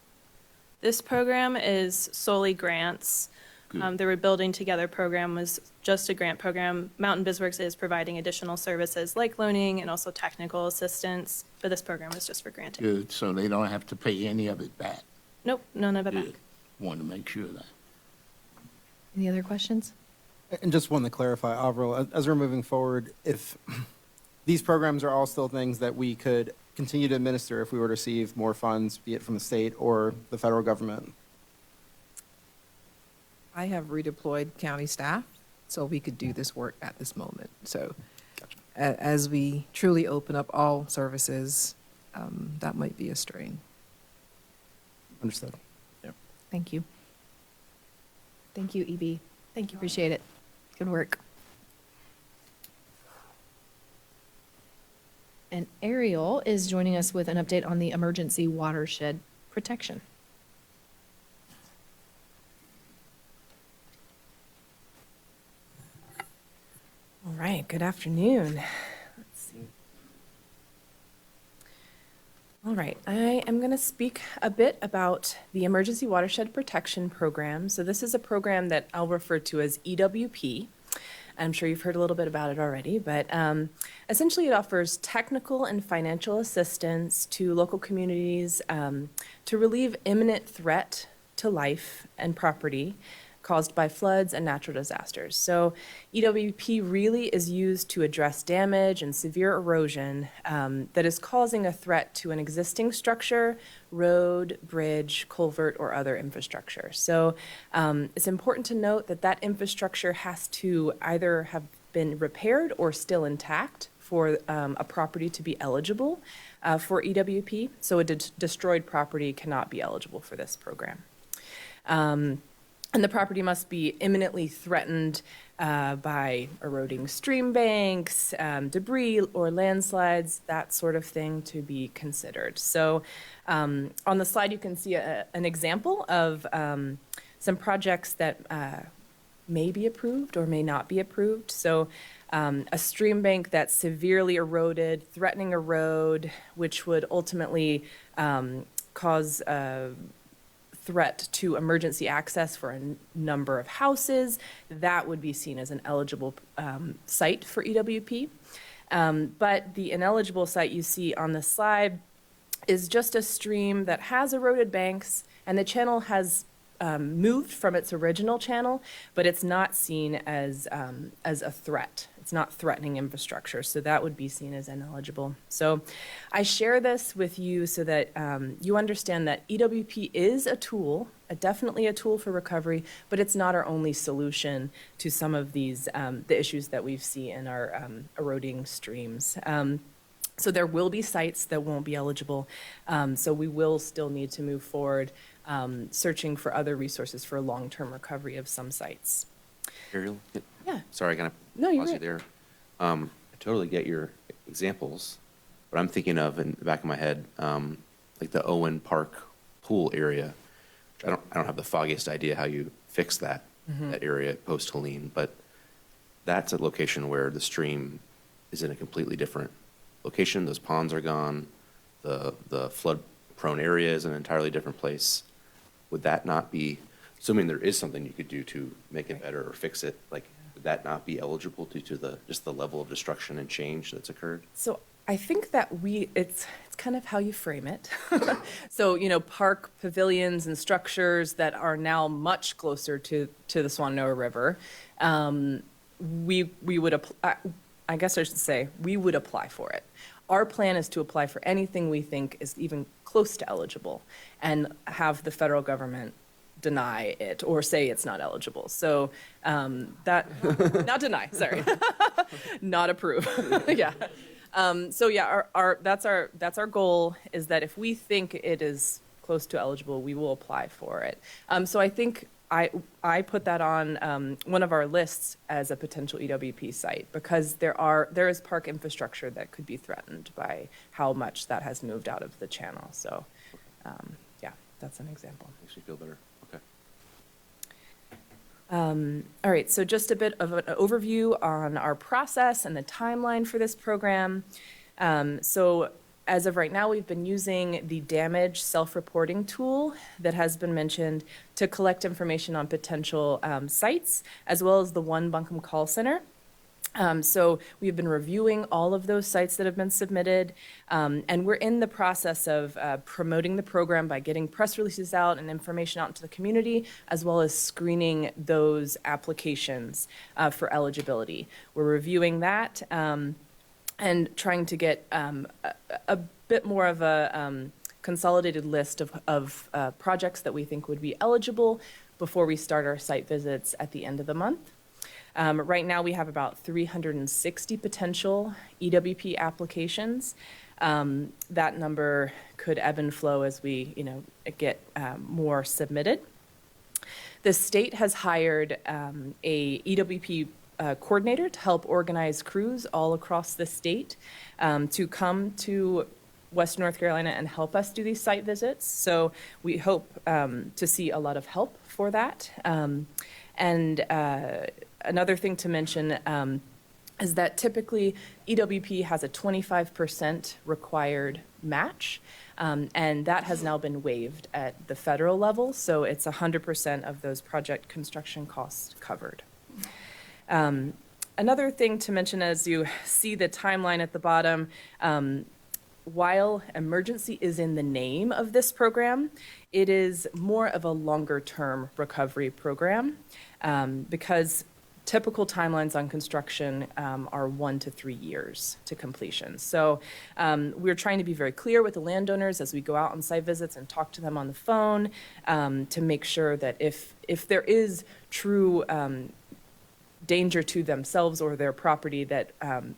This program is solely grants. The Rebuilding Together program was just a grant program. Mountain BizWorks is providing additional services like loaning and also technical assistance, but this program is just for granting. Good, so they don't have to pay any of it back. Nope, none of it back. Good. Wanted to make sure of that. Any other questions? And just wanted to clarify, Avril, as we're moving forward, if these programs are all still things that we could continue to administer if we were to receive more funds, be it from the state or the federal government? I have redeployed county staff so we could do this work at this moment. So as we truly open up all services, that might be a strain. Understood. Thank you. Thank you, EB. Thank you. Appreciate it. Good work. And Ariel is joining us with an update on the emergency watershed protection. All right, good afternoon. Let's see. All right, I am going to speak a bit about the Emergency Watershed Protection Program. So this is a program that I'll refer to as EWP. I'm sure you've heard a little bit about it already, but essentially it offers technical and financial assistance to local communities to relieve imminent threat to life and property caused by floods and natural disasters. So EWP really is used to address damage and severe erosion that is causing a threat to an existing structure, road, bridge, culvert, or other infrastructure. So it's important to note that that infrastructure has to either have been repaired or still intact for a property to be eligible for EWP. So a destroyed property cannot be eligible for this program. And the property must be imminently threatened by eroding stream banks, debris or landslides, that sort of thing to be considered. So on the slide, you can see an example of some projects that may be approved or may not be approved. So a stream bank that's severely eroded, threatening a road, which would ultimately cause threat to emergency access for a number of houses, that would be seen as an eligible site for EWP. But the ineligible site you see on the slide is just a stream that has eroded banks, and the channel has moved from its original channel, but it's not seen as a threat. It's not threatening infrastructure, so that would be seen as ineligible. So I share this with you so that you understand that EWP is a tool, definitely a tool for recovery, but it's not our only solution to some of these, the issues that we see in our eroding streams. So there will be sites that won't be eligible, so we will still need to move forward searching for other resources for long-term recovery of some sites. Ariel? Yeah. Sorry, can I No, you're pause you right. there? I totally get your examples, but I'm thinking of, in the back of my head, like the Owen Park pool area. Which I don't have the foggiest idea how you fix that, that area post-Helene, but that's a location where the stream is in a completely different location. Those ponds are gone. The flood-prone area is an entirely different place. Would that not be, assuming there is something you could do to make it better or fix it, like, would that not be eligible due to just the level of destruction and change that's occurred? So I think that it's kind of how you frame it. So, park pavilions and structures that are now much closer to the Swananoa River, we would, I guess I should say, we would apply for it. Our plan is to apply for anything we think is even close to eligible and have the federal government deny it or say it's not eligible. So not deny, sorry, not approve. Yeah. So yeah, that's our goal, is that if we think it is close to eligible, we will apply for it. So I think I put that on one of our lists as a potential EWP site because there is park infrastructure that could be threatened by how much that has moved out of the channel. So yeah, that's an example. Makes me feel better. Okay. All right, so just a bit of an overview on our process and the timeline for this program. So as of right now, we've been using the damage self-reporting tool that has been mentioned to collect information on potential sites, as well as the One Buncombe call center. So we've been reviewing all of those sites that have been submitted, and we're in the process of promoting the program by getting press releases out and information out into the community, as well as screening those applications for eligibility. We're reviewing that and trying to get a bit more of a consolidated list of projects that we think would be eligible before we start our site visits at the end of the month. Right now, we have about 360 potential EWP applications. That number could ebb and flow as we, get more submitted. The state has hired a EWP coordinator to help organize crews all across the state to come to Western North Carolina and help us do these site visits. So we hope to see a lot of help for that. And another thing to mention is that typically EWP has a 25% required match, and that has now been waived at the federal level, so it's 100% of those project construction costs covered. Another thing to mention as you see the timeline at the bottom, while emergency is in the name of this program, it is more of a longer-term recovery program because typical timelines on construction are 1 to 3 years to completion. So we're trying to be very clear with the landowners as we go out on site visits and talk to them on the phone to make sure that if there is true danger to themselves or their property that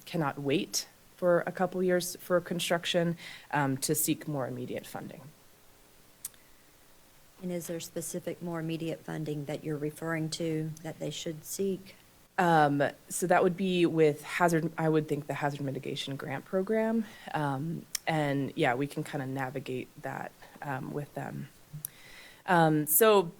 cannot wait for a couple years for construction, to seek more immediate funding. And is there specific more immediate funding that you're referring to that they should seek? So that would be with I would think the hazard mitigation grant program. And yeah, we can kind of navigate that with them. So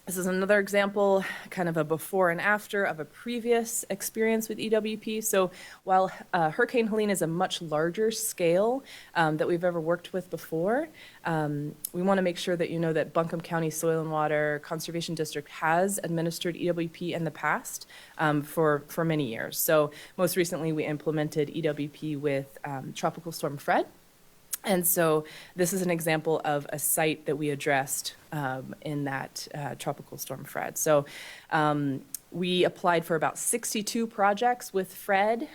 this is another example, kind of a before and after of a previous experience with EWP. So while Hurricane Helene is a much larger scale that we've ever worked with before, we want to make sure that you know that Buncombe County Soil and Water Conservation District has administered EWP in the past for many years. So most recently we implemented EWP with Tropical Storm Fred. And so this is an example of a site that we addressed in that Tropical Storm Fred. So we applied for about 62 projects with Fred,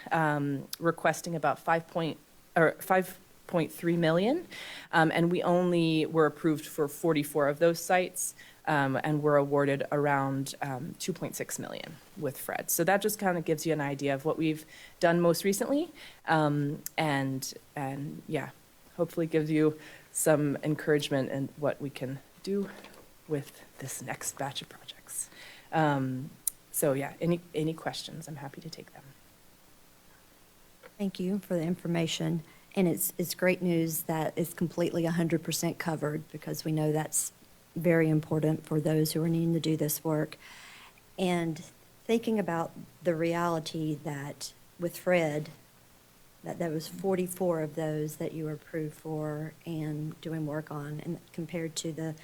requesting about 5.3 million, and we only were approved for 44 of those sites, and were awarded around 2.6 million with Fred. So that just kind of gives you an idea of what we've done most recently, and yeah. Hopefully gives you some encouragement in what we can do with this next batch of projects. So yeah, any questions, I'm happy to take them. Thank you for the information. And it's great news that it's completely 100% covered because we know that's very important for those who are needing to do this work. And thinking about the reality that with Fred, that there was 44 of those that you were approved for and doing work on, and compared to the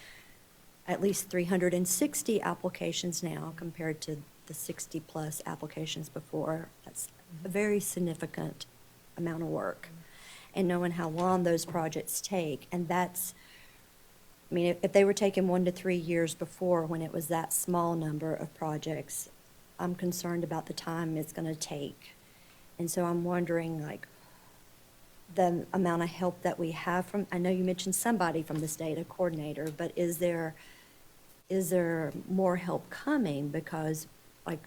at least 360 applications now compared to the 60-plus applications before. That's a very significant amount of work. And knowing how long those projects take, and that's, I mean, if they were taking 1 to 3 years before when it was that small number of projects, I'm concerned about the time it's going to take. And so I'm wondering, like, the amount of help that we have from, I know you mentioned somebody from the state, a coordinator, but is there more help coming? Because, like,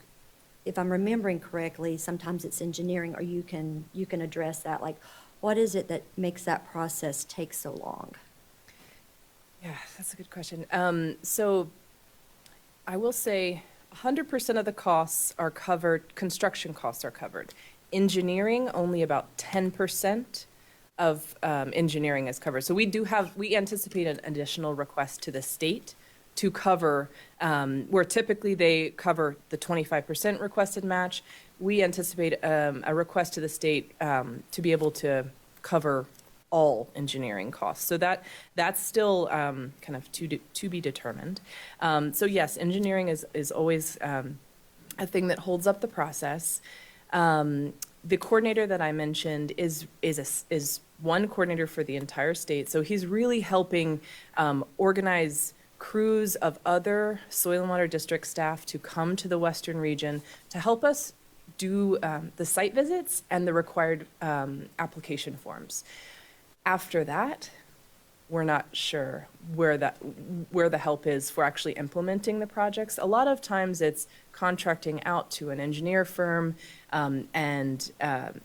if I'm remembering correctly, sometimes it's engineering, or you can address that. Like, what is it that makes that process take so long? Yeah, that's a good question. So I will say 100% of the costs are covered, construction costs are covered. Engineering, only about 10% of engineering is covered. So we anticipate an additional request to the state to cover, where typically they cover the 25% requested match. We anticipate a request to the state to be able to cover all engineering costs. So that's still kind of to be determined. So yes, engineering is always a thing that holds up the process. The coordinator that I mentioned is one coordinator for the entire state. So he's really helping organize crews of other soil and water district staff to come to the Western region to help us do the site visits and the required application forms. After that, we're not sure where the help is for actually implementing the projects. A lot of times it's contracting out to an engineer firm, and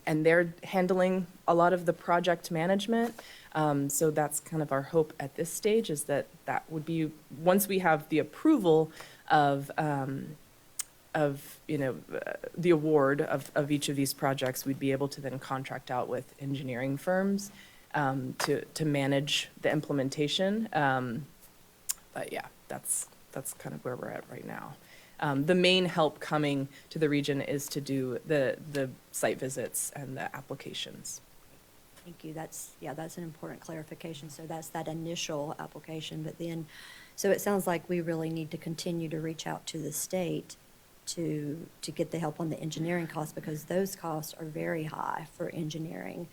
they're handling a lot of the project management. So that's kind of our hope at this stage, is that would be, once we have the approval of of, the award of each of these projects, we'd be able to then contract out with engineering firms to manage the implementation. But yeah, that's kind of where we're at right now. The main help coming to the region is to do the site visits and the applications. Thank you. That's an important clarification. So that's that initial application, but then, so it sounds like we really need to continue to reach out to the state to get the help on the engineering costs, because those costs are very high for engineering.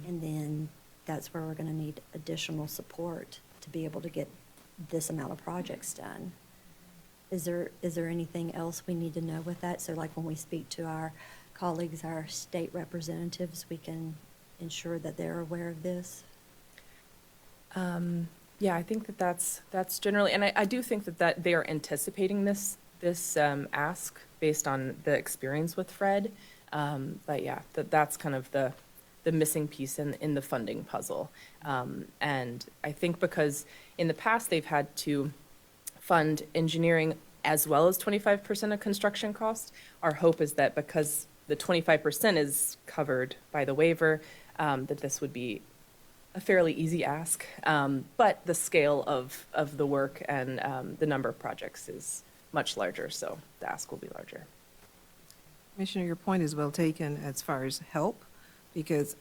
And then that's where we're going to need additional support to be able to get this amount of projects done. Is there anything else we need to know with that? So like when we speak to our colleagues, our state representatives, we can ensure that they're aware of this? Yeah, I think that's generally, and I do think that they are anticipating this ask based on the experience with Fred. But yeah, that's kind of the missing piece in the funding puzzle. And I think because in the past they've had to fund engineering as well as 25% of construction costs, our hope is that because the 25% is covered by the waiver, that this would be a fairly easy ask. But the scale of the work and the number of projects is much larger, so the ask will be larger. Commissioner, your point is well taken as far as help, because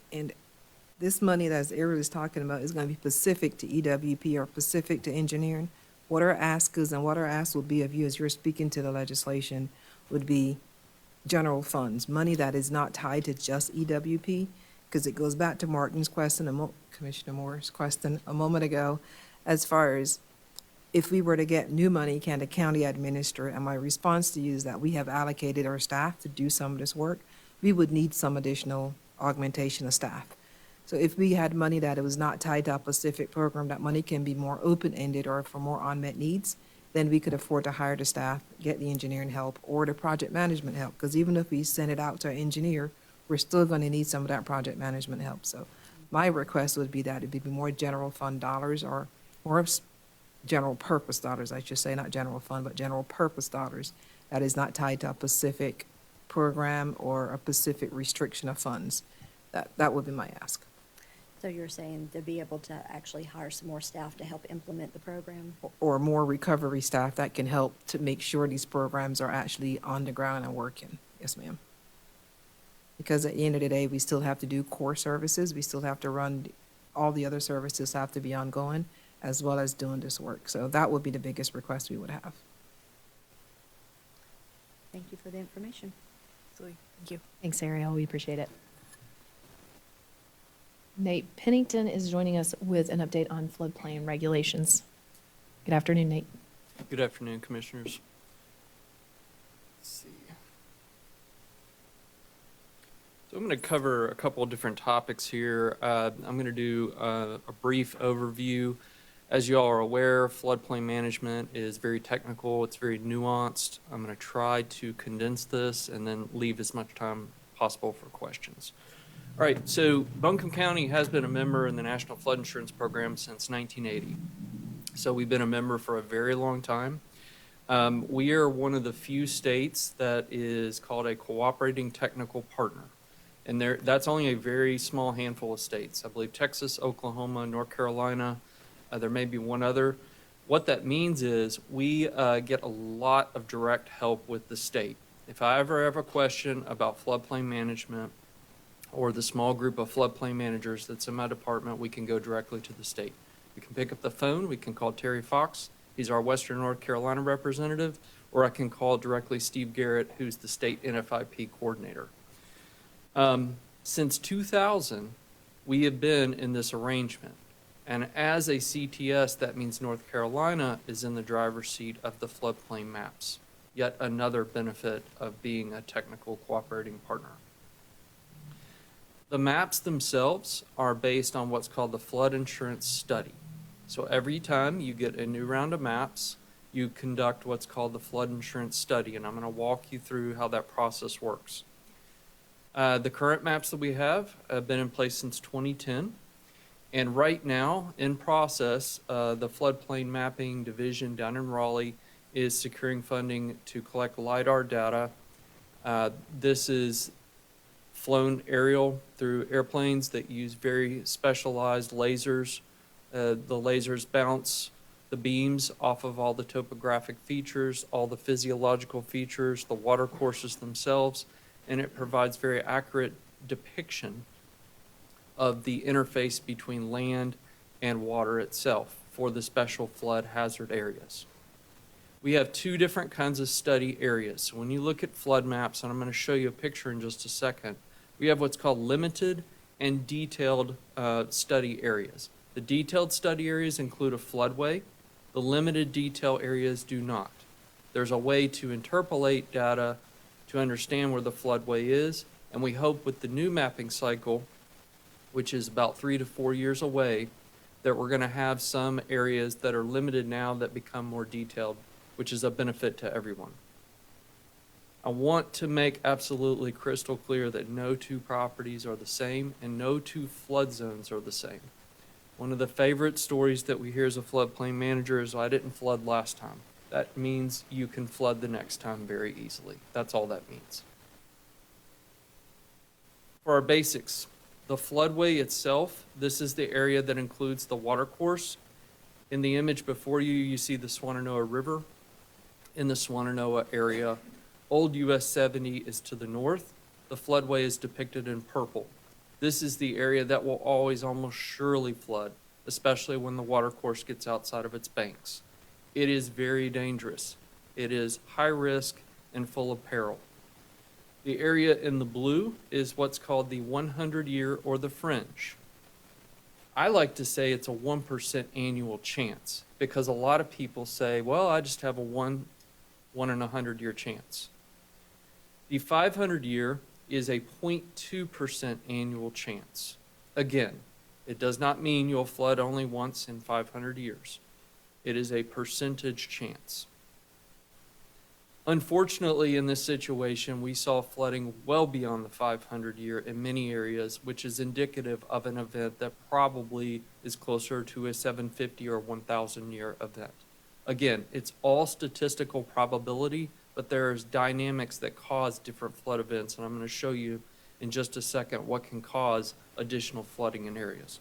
this money that Ariel is talking about is going to be specific to EWP or specific to engineering. What our ask is and what our ask will be of you as you're speaking to the legislation would be general funds, money that is not tied to just EWP, because it goes back to Martin's question, Commissioner Moore's question a moment ago, as far as if we were to get new money, can the county administer? And my response to you is that we have allocated our staff to do some of this work. We would need some additional augmentation of staff. So if we had money that it was not tied to a specific program, that money can be more open-ended or for more unmet needs, then we could afford to hire the staff, get the engineering help, or the project management help. Because even if we send it out to our engineer, we're still going to need some of that project management help. So my request would be that it be more general fund dollars, or more general purpose dollars, I should say, not general fund, but general purpose dollars that is not tied to a specific program or a specific restriction of funds. That would be my ask. So you're saying to be able to actually hire some more staff to help implement the program? Or more recovery staff that can help to make sure these programs are actually on the ground and working. Yes, ma'am. Because at the end of the day, we still have to do core services. We still have to run, all the other services have to be ongoing, as well as doing this work. So that would be the biggest request we would have. Thank you for the information. Absolutely. Thank you. Thanks, Ariel. We appreciate it. Nate Pennington is joining us with an update on floodplain regulations. Good afternoon, Nate. Good afternoon, Commissioners. Let's see. So I'm going to cover a couple of different topics here. I'm going to do a brief overview. As you all are aware, floodplain management is very technical. It's very nuanced. I'm going to try to condense this and then leave as much time possible for questions. All right, so Buncombe County has been a member in the National Flood Insurance Program since 1980. So we've been a member for a very long time. We are one of the few states that is called a cooperating technical partner. And that's only a very small handful of states. I believe Texas, Oklahoma, North Carolina, there may be one other. What that means is we get a lot of direct help with the state. If I ever have a question about floodplain management, or the small group of floodplain managers that's in my department, we can go directly to the state. We can pick up the phone, we can call Terry Fox, he's our Western North Carolina representative, or I can call directly Steve Garrett, who's the state NFIP coordinator. Since 2000, we have been in this arrangement. And as a CTS, that means North Carolina is in the driver's seat of the floodplain maps, yet another benefit of being a technical cooperating partner. The maps themselves are based on what's called the flood insurance study. So every time you get a new round of maps, you conduct what's called the flood insurance study, and I'm going to walk you through how that process works. The current maps that we have been in place since 2010, and right now in process, the floodplain mapping division down in Raleigh is securing funding to collect LiDAR data. This is flown aerial through airplanes that use very specialized lasers. The lasers bounce the beams off of all the topographic features, all the physiological features, the water courses themselves, and it provides very accurate depiction of the interface between land and water itself for the special flood hazard areas. We have two different kinds of study areas. So when you look at flood maps, and I'm going to show you a picture in just a second, we have what's called limited and detailed study areas. The detailed study areas include a floodway. The limited detail areas do not. There's a way to interpolate data to understand where the floodway is, and we hope with the new mapping cycle, which is about 3 to 4 years away, that we're going to have some areas that are limited now that become more detailed, which is a benefit to everyone. I want to make absolutely crystal clear that no two properties are the same and no two flood zones are the same. One of the favorite stories that we hear as a floodplain manager is, I didn't flood last time. That means you can flood the next time very easily. That's all that means. For our basics, the floodway itself, this is the area that includes the watercourse. In the image before you, you see the Swannanoa River. In the Swannanoa area, Old US 70 is to the north. The floodway is depicted in purple. This is the area that will always almost surely flood, especially when the watercourse gets outside of its banks. It is very dangerous. It is high risk and full of peril. The area in the blue is what's called the 100-year or the fringe. I like to say it's a 1% annual chance, because a lot of people say, well, I just have a one in a 100-year chance. The 500-year is a 0.2% annual chance. Again, it does not mean you'll flood only once in 500 years. It is a percentage chance. Unfortunately, in this situation, we saw flooding well beyond the 500-year in many areas, which is indicative of an event that probably is closer to a 750 or 1,000-year event. Again, it's all statistical probability, but there's dynamics that cause different flood events, and I'm going to show you in just a second what can cause additional flooding in areas.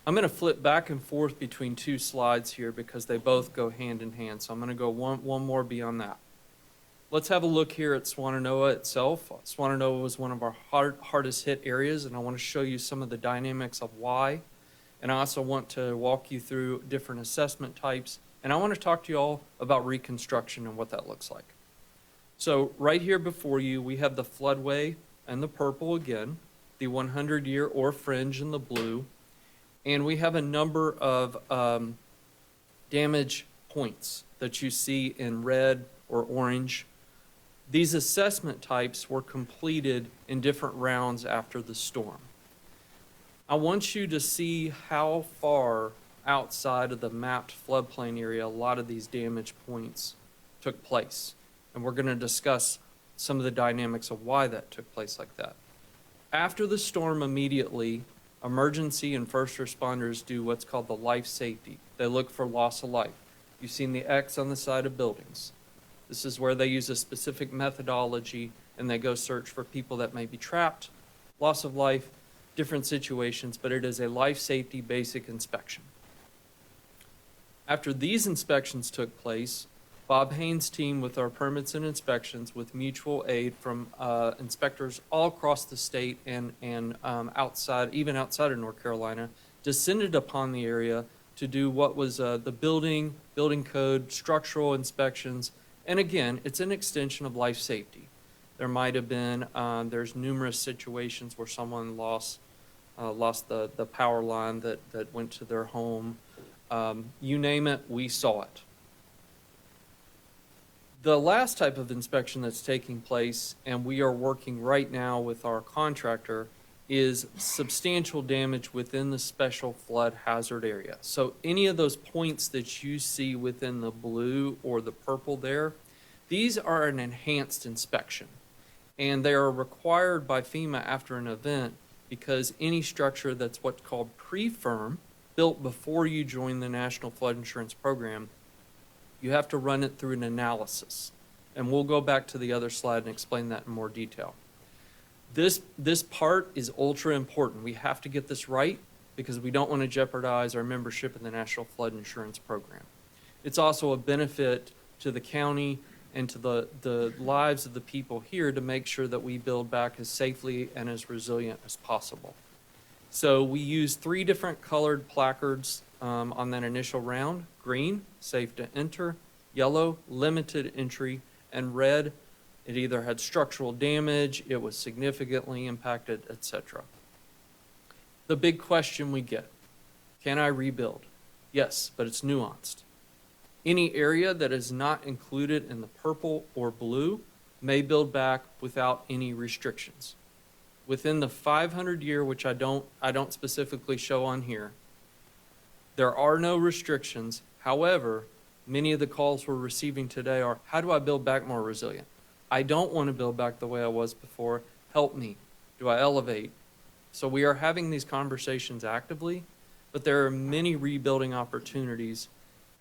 I'm going to flip back and forth between two slides here because they both go hand in hand, so I'm going to go one more beyond that. Let's have a look here at Swannanoa itself. Swannanoa was one of our hardest hit areas, and I want to show you some of the dynamics of why. And I also want to walk you through different assessment types. And I want to talk to you all about reconstruction and what that looks like. So right here before you, we have the floodway and the purple again, the 100-year or fringe in the blue. And we have a number of damage points that you see in red or orange. These assessment types were completed in different rounds after the storm. I want you to see how far outside of the mapped floodplain area a lot of these damage points took place. And we're going to discuss some of the dynamics of why that took place like that. After the storm immediately, emergency and first responders do what's called the life safety. They look for loss of life. You've seen the X on the side of buildings. This is where they use a specific methodology and they go search for people that may be trapped, loss of life, different situations, but it is a life safety basic inspection. After these inspections took place, Bob Haynes' team with our permits and inspections with mutual aid from inspectors all across the state and outside, even outside of North Carolina, descended upon the area to do what was the building code, structural inspections, and again, it's an extension of life safety. There might have been, there's numerous situations where someone lost the power line that went to their home. You name it, we saw it. The last type of inspection that's taking place, and we are working right now with our contractor, is substantial damage within the special flood hazard area. So any of those points that you see within the blue or the purple there, these are an enhanced inspection. And they are required by FEMA after an event because any structure that's what's called pre-firm built before you join the National Flood Insurance Program, you have to run it through an analysis. And we'll go back to the other slide and explain that in more detail. This part is ultra important. We have to get this right because we don't want to jeopardize our membership in the National Flood Insurance Program. It's also a benefit to the county and to the lives of the people here to make sure that we build back as safely and as resilient as possible. So we use 3 different colored placards on that initial round: green, safe to enter; yellow, limited entry; and red, it either had structural damage, it was significantly impacted, etc. The big question we get: can I rebuild? Yes, but it's nuanced. Any area that is not included in the purple or blue may build back without any restrictions. Within the 500-year, which I don't specifically show on here, there are no restrictions. However, many of the calls we're receiving today are, how do I build back more resilient? I don't want to build back the way I was before. Help me. Do I elevate? So we are having these conversations actively, but there are many rebuilding opportunities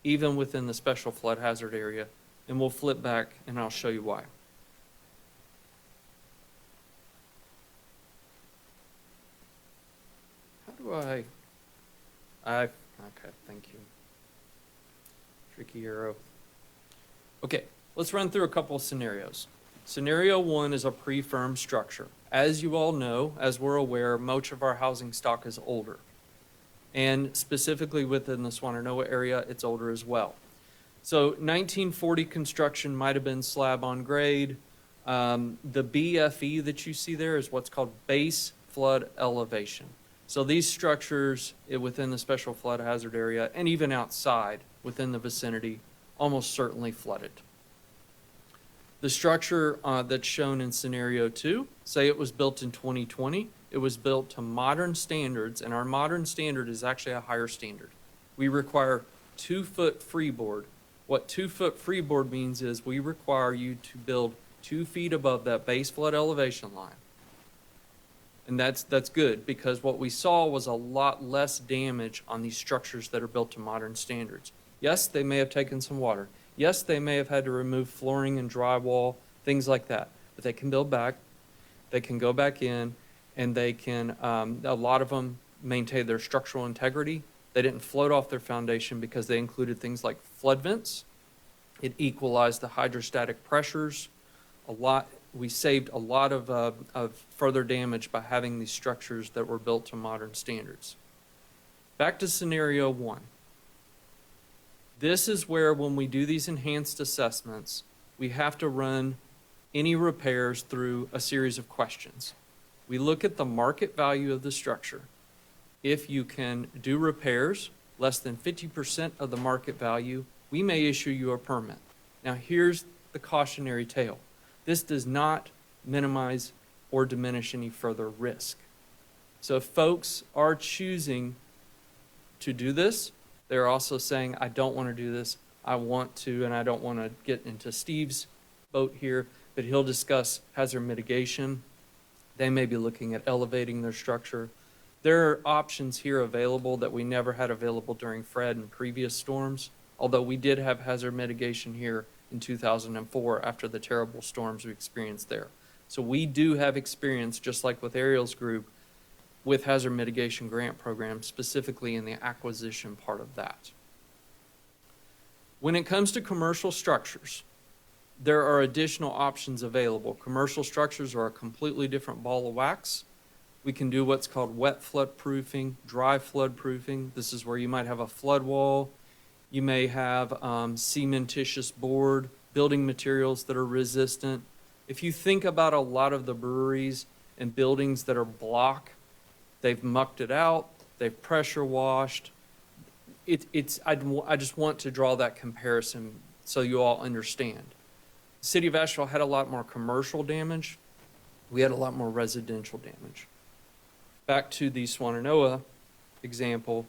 even within the special flood hazard area. And we'll flip back and I'll show you why. How do okay, thank you. Tricky arrow. Okay, let's run through a couple of scenarios. Scenario 1 is a pre-firm structure. As you all know, as we're aware, much of our housing stock is older. And specifically within the Swannanoa area, it's older as well. So 1940 construction might have been slab on grade. The BFE that you see there is what's called base flood elevation. So these structures within the special flood hazard area and even outside within the vicinity almost certainly flooded. The structure that's shown in scenario 2, say it was built in 2020, it was built to modern standards, and our modern standard is actually a higher standard. We require 2-foot freeboard. What 2-foot freeboard means is we require you to build 2 feet above that base flood elevation line. And that's good, because what we saw was a lot less damage on these structures that are built to modern standards. Yes, they may have taken some water. Yes, they may have had to remove flooring and drywall, things like that. But they can build back, they can go back in, and they can, a lot of them maintain their structural integrity. They didn't float off their foundation because they included things like flood vents. It equalized the hydrostatic pressures. We saved a lot of further damage by having these structures that were built to modern standards. Back to scenario 1. This is where, when we do these enhanced assessments, we have to run any repairs through a series of questions. We look at the market value of the structure. If you can do repairs less than 50% of the market value, we may issue you a permit. Now, here's the cautionary tale. This does not minimize or diminish any further risk. So if folks are choosing to do this, they're also saying, I don't want to do this, I want to, and I don't want to get into Steve's boat here, but he'll discuss hazard mitigation. They may be looking at elevating their structure. There are options here available that we never had available during Fred and previous storms, although we did have hazard mitigation here in 2004 after the terrible storms we experienced there. So we do have experience, just like with Ariel's group, with hazard mitigation grant programs, specifically in the acquisition part of that. When it comes to commercial structures, there are additional options available. Commercial structures are a completely different ball of wax. We can do what's called wet flood proofing, dry flood proofing. This is where you might have a flood wall. You may have cementitious board, building materials that are resistant. If you think about a lot of the breweries and buildings that are block, they've mucked it out, they've pressure washed. I just want to draw that comparison so you all understand. The city of Asheville had a lot more commercial damage. We had a lot more residential damage. Back to the Swannanoa example,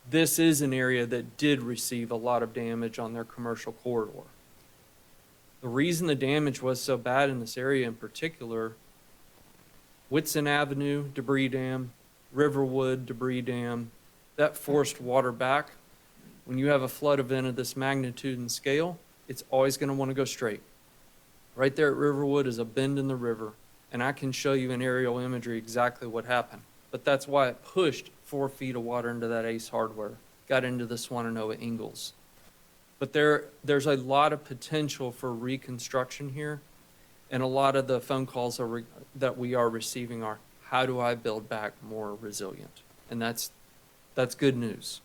this is an area that did receive a lot of damage on their commercial corridor. The reason the damage was so bad in this area in particular, Whitson Avenue debris dam, Riverwood debris dam, that forced water back. When you have a flood event of this magnitude and scale, it's always going to want to go straight. Right there at Riverwood is a bend in the river, and I can show you in aerial imagery exactly what happened. But that's why it pushed 4 feet of water into that Ace Hardware, got into the Swananoa Ingalls. But there's a lot of potential for reconstruction here, and a lot of the phone calls that we are receiving are, how do I build back more resilient? And that's good news.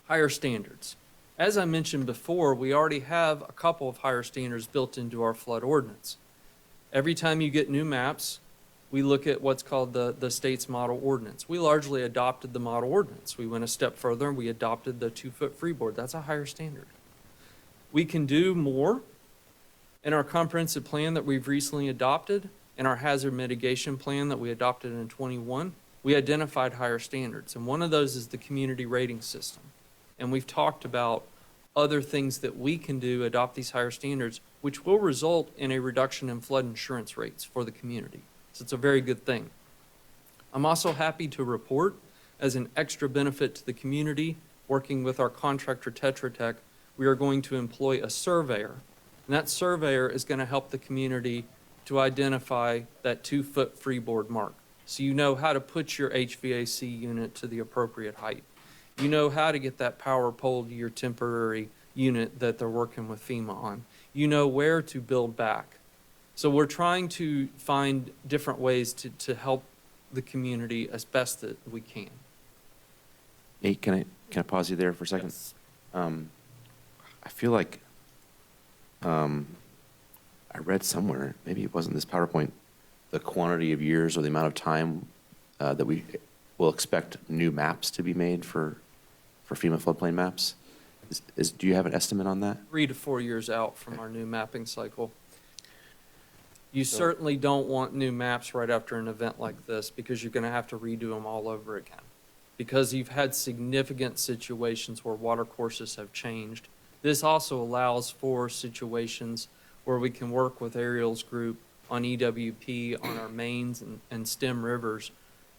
Higher standards. As I mentioned before, we already have a couple of higher standards built into our flood ordinance. Every time you get new maps, we look at what's called the state's model ordinance. We largely adopted the model ordinance. We went a step further and we adopted the 2-foot freeboard. That's a higher standard. We can do more. In our comprehensive plan that we've recently adopted, in our hazard mitigation plan that we adopted in 21, we identified higher standards. And one of those is the community rating system. And we've talked about other things that we can do, adopt these higher standards, which will result in a reduction in flood insurance rates for the community. So it's a very good thing. I'm also happy to report, as an extra benefit to the community, working with our contractor Tetra Tech, we are going to employ a surveyor. And that surveyor is going to help the community to identify that 2-foot freeboard mark. So you know how to put your HVAC unit to the appropriate height. You know how to get that power pole to your temporary unit that they're working with FEMA on. You know where to build back. So we're trying to find different ways to help the community as best that we can. Hey, can I pause you there for a second? Yes. I feel like I read somewhere, maybe it wasn't this PowerPoint, the quantity of years or the amount of time that we will expect new maps to be made for FEMA floodplain maps. Do you have an estimate on that? 3 to 4 years out from our new mapping cycle. You certainly don't want new maps right after an event like this because you're going to have to redo them all over again. Because you've had significant situations where water courses have changed. This also allows for situations where we can work with Ariel's group on EWP, on our mains and stem rivers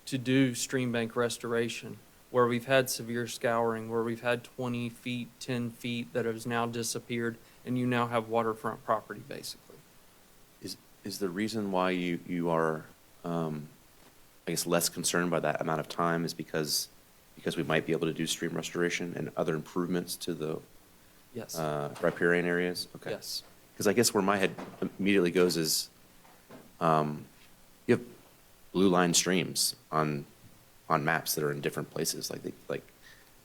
to do stream bank restoration, where we've had severe scouring, where we've had 20 feet, 10 feet that has now disappeared, and you now have waterfront property, basically. Is the reason why you are, I guess, less concerned by that amount of time is because we might be able to do stream restoration and other improvements to the Yes. riparian areas? Okay. Yes. Because I guess where my head immediately goes is you have blue line streams on maps that are in different places, like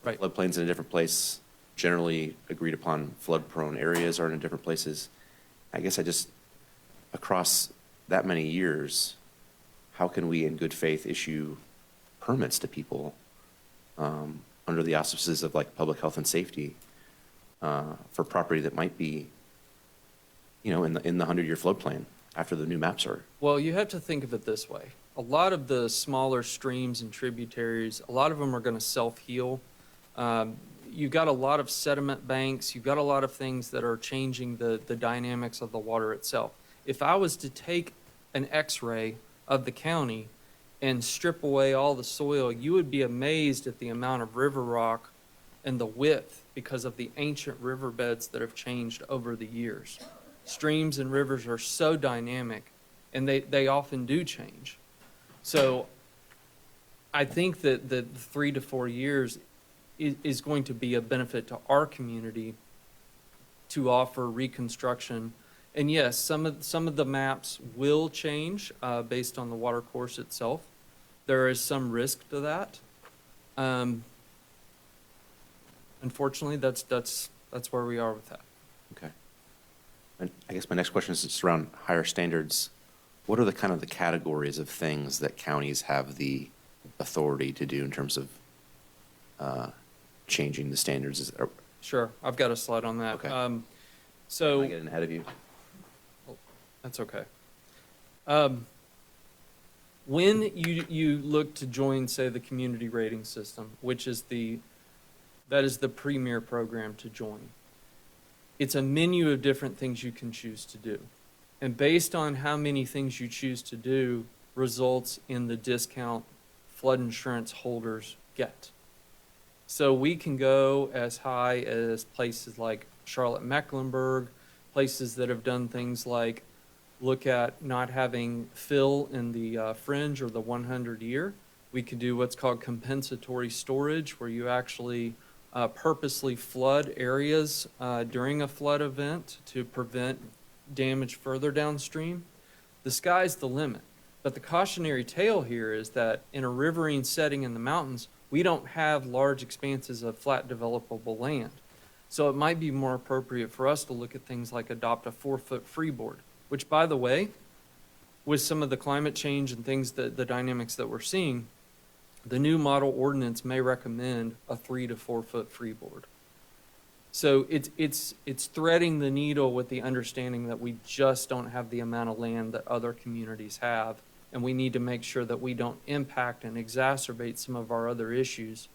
Right. floodplains in a different place, generally agreed upon flood prone areas are in different places. I guess across that many years, how can we in good faith issue permits to people under the auspices of like public health and safety for property that might be, in the 100-year floodplain after the new maps are? Well, you have to think of it this way. A lot of the smaller streams and tributaries, a lot of them are going to self-heal. You've got a lot of sediment banks. You've got a lot of things that are changing the dynamics of the water itself. If I was to take an X-ray of the county and strip away all the soil, you would be amazed at the amount of river rock and the width because of the ancient riverbeds that have changed over the years. Streams and rivers are so dynamic, and they often do change. So I think that the 3 to 4 years is going to be a benefit to our community to offer reconstruction. And yes, some of the maps will change based on the water course itself. There is some risk to that. Unfortunately, that's where we are with that. Okay. And I guess my next question is just around higher standards. What are the kind of the categories of things that counties have the authority to do in terms of changing the standards? Sure, I've got a slide on that. Okay. So Am I getting ahead of you? that's okay. When you look to join, say, the community rating system, which is that is the premier program to join, it's a menu of different things you can choose to do. And based on how many things you choose to do results in the discount flood insurance holders get. So we can go as high as places like Charlotte Mecklenburg, places that have done things like look at not having fill in the fringe or the 100-year. We could do what's called compensatory storage, where you actually purposely flood areas during a flood event to prevent damage further downstream. The sky's the limit. But the cautionary tale here is that in a riverine setting in the mountains, we don't have large expanses of flat developable land. So it might be more appropriate for us to look at things like adopt a 4-foot freeboard, which, by the way, with some of the climate change and things that the dynamics that we're seeing, the new model ordinance may recommend a 3 to 4 foot freeboard. So it's threading the needle with the understanding that we just don't have the amount of land that other communities have, and we need to make sure that we don't impact and exacerbate some of our other issues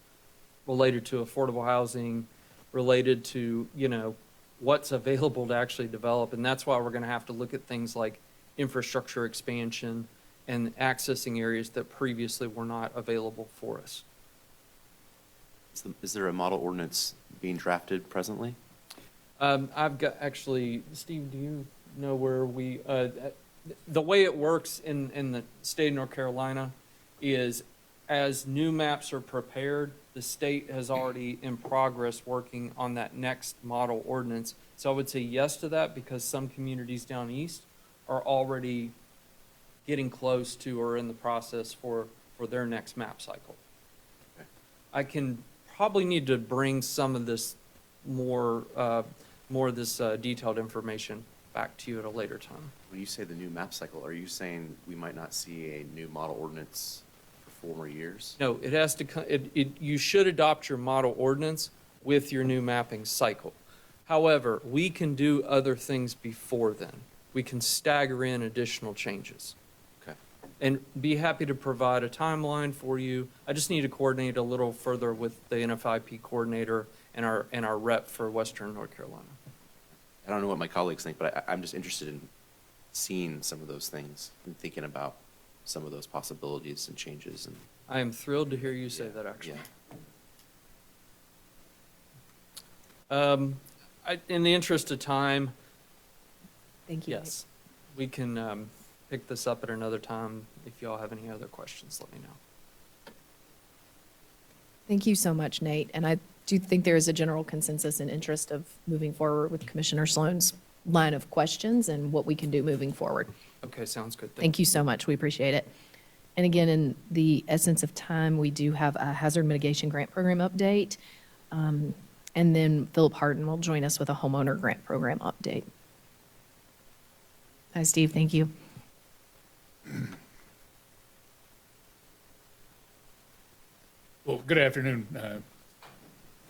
related to affordable housing, related to, you know, what's available to actually develop. And that's why we're going to have to look at things like infrastructure expansion and accessing areas that previously were not available for us. Is there a model ordinance being drafted presently? I've got, actually, Steve, do you know where we, the way it works in the state of North Carolina is as new maps are prepared, the state has already in progress working on that next model ordinance. So I would say yes to that, because some communities down east are already getting close to or in the process for their next map cycle. Okay. I can probably need to bring some of this more of this detailed information back to you at a later time. When you say the new map cycle, are you saying we might not see a new model ordinance for 4 more years? No, it has to, you should adopt your model ordinance with your new mapping cycle. However, we can do other things before then. We can stagger in additional changes. Okay. And be happy to provide a timeline for you. I just need to coordinate a little further with the NFIP coordinator and our rep for Western North Carolina. I don't know what my colleagues think, but I'm just interested in seeing some of those things and thinking about some of those possibilities and changes. And I am thrilled to hear you say that, actually. Yeah. In the interest of time, Thank you. yes, we can pick this up at another time. If y'all have any other questions, let me know. Thank you so much, Nate. And I do think there is a general consensus and interest of moving forward with Commissioner Sloan's line of questions and what we can do moving forward. Okay, sounds good. Thank you so much. We appreciate it. And again, in the essence of time, we do have a hazard mitigation grant program update. And then Philip Harden will join us with a homeowner grant program update. Hi, Steve. Thank you. Well, good afternoon,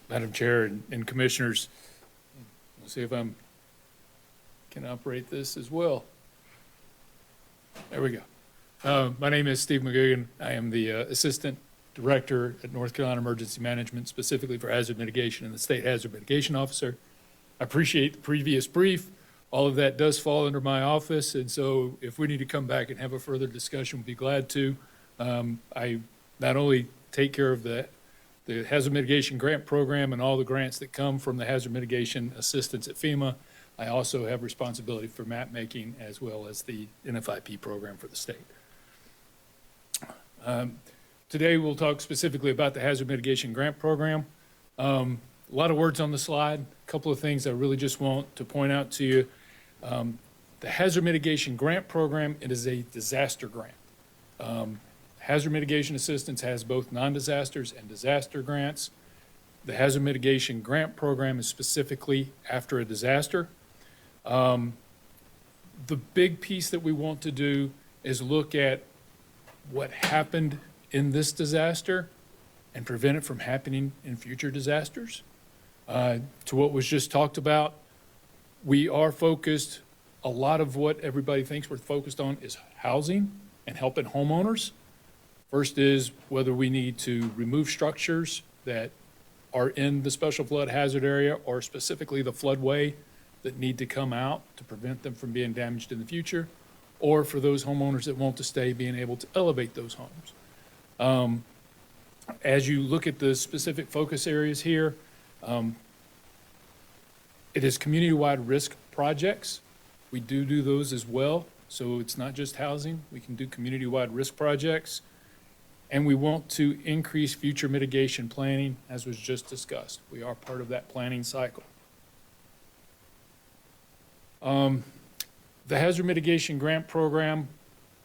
Madam Chair and Commissioners. We'll see if I can operate this as well. There we go. My name is Steve McGugan. I am the Assistant Director at North Carolina Emergency Management, specifically for hazard mitigation, and the State Hazard Mitigation Officer. I appreciate the previous brief. All of that does fall under my office, and so if we need to come back and have a further discussion, we'd be glad to. I not only take care of the hazard mitigation grant program and all the grants that come from the hazard mitigation assistance at FEMA, I also have responsibility for map making as well as the NFIP program for the state. Today, we'll talk specifically about the hazard mitigation grant program. A lot of words on the slide. A couple of things I really just want to point out to you. The hazard mitigation grant program, it is a disaster grant. Hazard mitigation assistance has both non-disasters and disaster grants. The hazard mitigation grant program is specifically after a disaster. The big piece that we want to do is look at what happened in this disaster and prevent it from happening in future disasters. To what was just talked about, we are focused, a lot of what everybody thinks we're focused on is housing and helping homeowners. First is whether we need to remove structures that are in the special flood hazard area or specifically the floodway that need to come out to prevent them from being damaged in the future, or for those homeowners that want to stay, being able to elevate those homes. As you look at the specific focus areas here, it is community-wide risk projects. We do those as well. So it's not just housing. We can do community-wide risk projects. And we want to increase future mitigation planning, as was just discussed. We are part of that planning cycle. The Hazard Mitigation Grant Program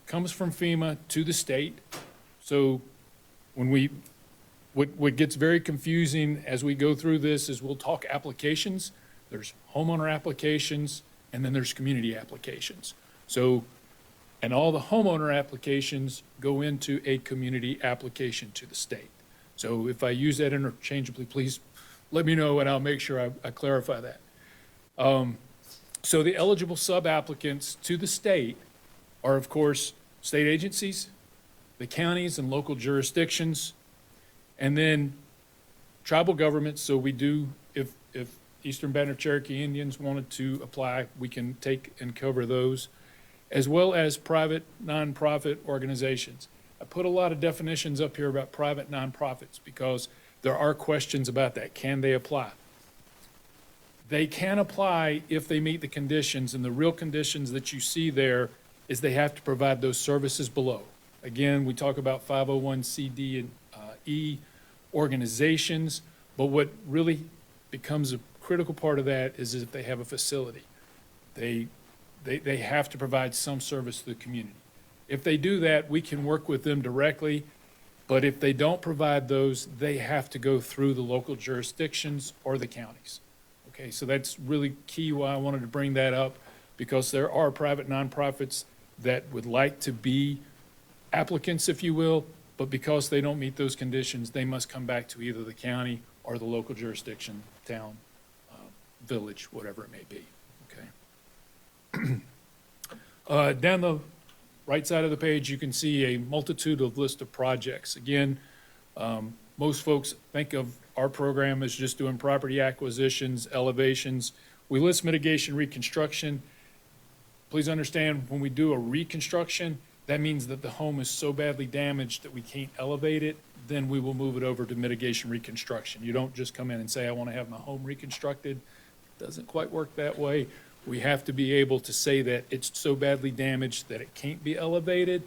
comes from FEMA to the state. So when what gets very confusing as we go through this is we'll talk applications. There's homeowner applications, and then there's community applications. So, and all the homeowner applications go into a community application to the state. So if I use that interchangeably, please let me know and I'll make sure I clarify that. So the eligible sub-applicants to the state are, of course, state agencies, the counties and local jurisdictions, and then tribal governments. So we do, if Eastern Band of Cherokee Indians wanted to apply, we can take and cover those, as well as private nonprofit organizations. I put a lot of definitions up here about private nonprofits because there are questions about that. Can they apply? They can apply if they meet the conditions, and the real conditions that you see there is they have to provide those services below. Again, we talk about 501c(d) and E organizations, but what really becomes a critical part of that is if they have a facility. They have to provide some service to the community. If they do that, we can work with them directly, but if they don't provide those, they have to go through the local jurisdictions or the counties. Okay, so that's really key why I wanted to bring that up, because there are private nonprofits that would like to be applicants, if you will, but because they don't meet those conditions, they must come back to either the county or the local jurisdiction, town, village, whatever it may be, okay? Down the right side of the page, you can see a multitude of list of projects. Again, most folks think of our program as just doing property acquisitions, elevations. We list mitigation reconstruction. Please understand, when we do a reconstruction, that means that the home is so badly damaged that we can't elevate it, then we will move it over to mitigation reconstruction. You don't just come in and say, I want to have my home reconstructed. It doesn't quite work that way. We have to be able to say that it's so badly damaged that it can't be elevated.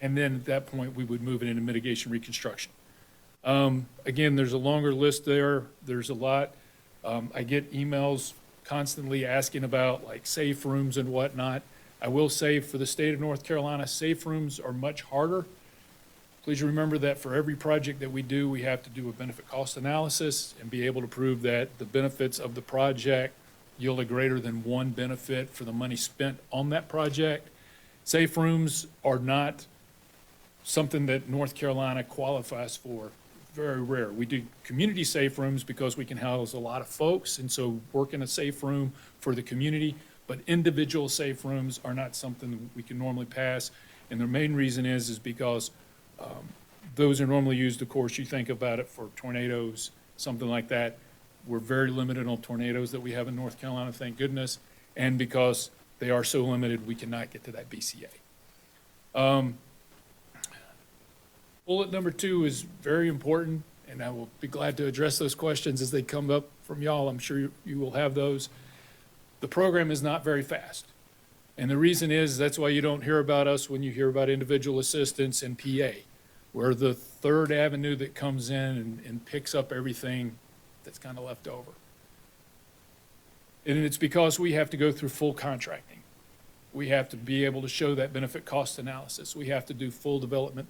And then at that point, we would move it into mitigation reconstruction. Again, there's a longer list there. There's a lot. I get emails constantly asking about like safe rooms and whatnot. I will say for the state of North Carolina, safe rooms are much harder. Please remember that for every project that we do, we have to do a benefit cost analysis and be able to prove that the benefits of the project yield a greater than one benefit for the money spent on that project. Safe rooms are not something that North Carolina qualifies for. Very rare. We do community safe rooms because we can house a lot of folks, and so work in a safe room for the community, but individual safe rooms are not something we can normally pass. And the main reason is because those are normally used, of course, you think about it for tornadoes, something like that. We're very limited on tornadoes that we have in North Carolina, thank goodness. And because they are so limited, we cannot get to that BCA. Bullet number 2 is very important, and I will be glad to address those questions as they come up from y'all. I'm sure you will have those. The program is not very fast. And the reason is that's why you don't hear about us when you hear about individual assistance and PA. We're the third avenue that comes in and picks up everything that's kind of left over. And it's because we have to go through full contracting. We have to be able to show that benefit cost analysis. We have to do full development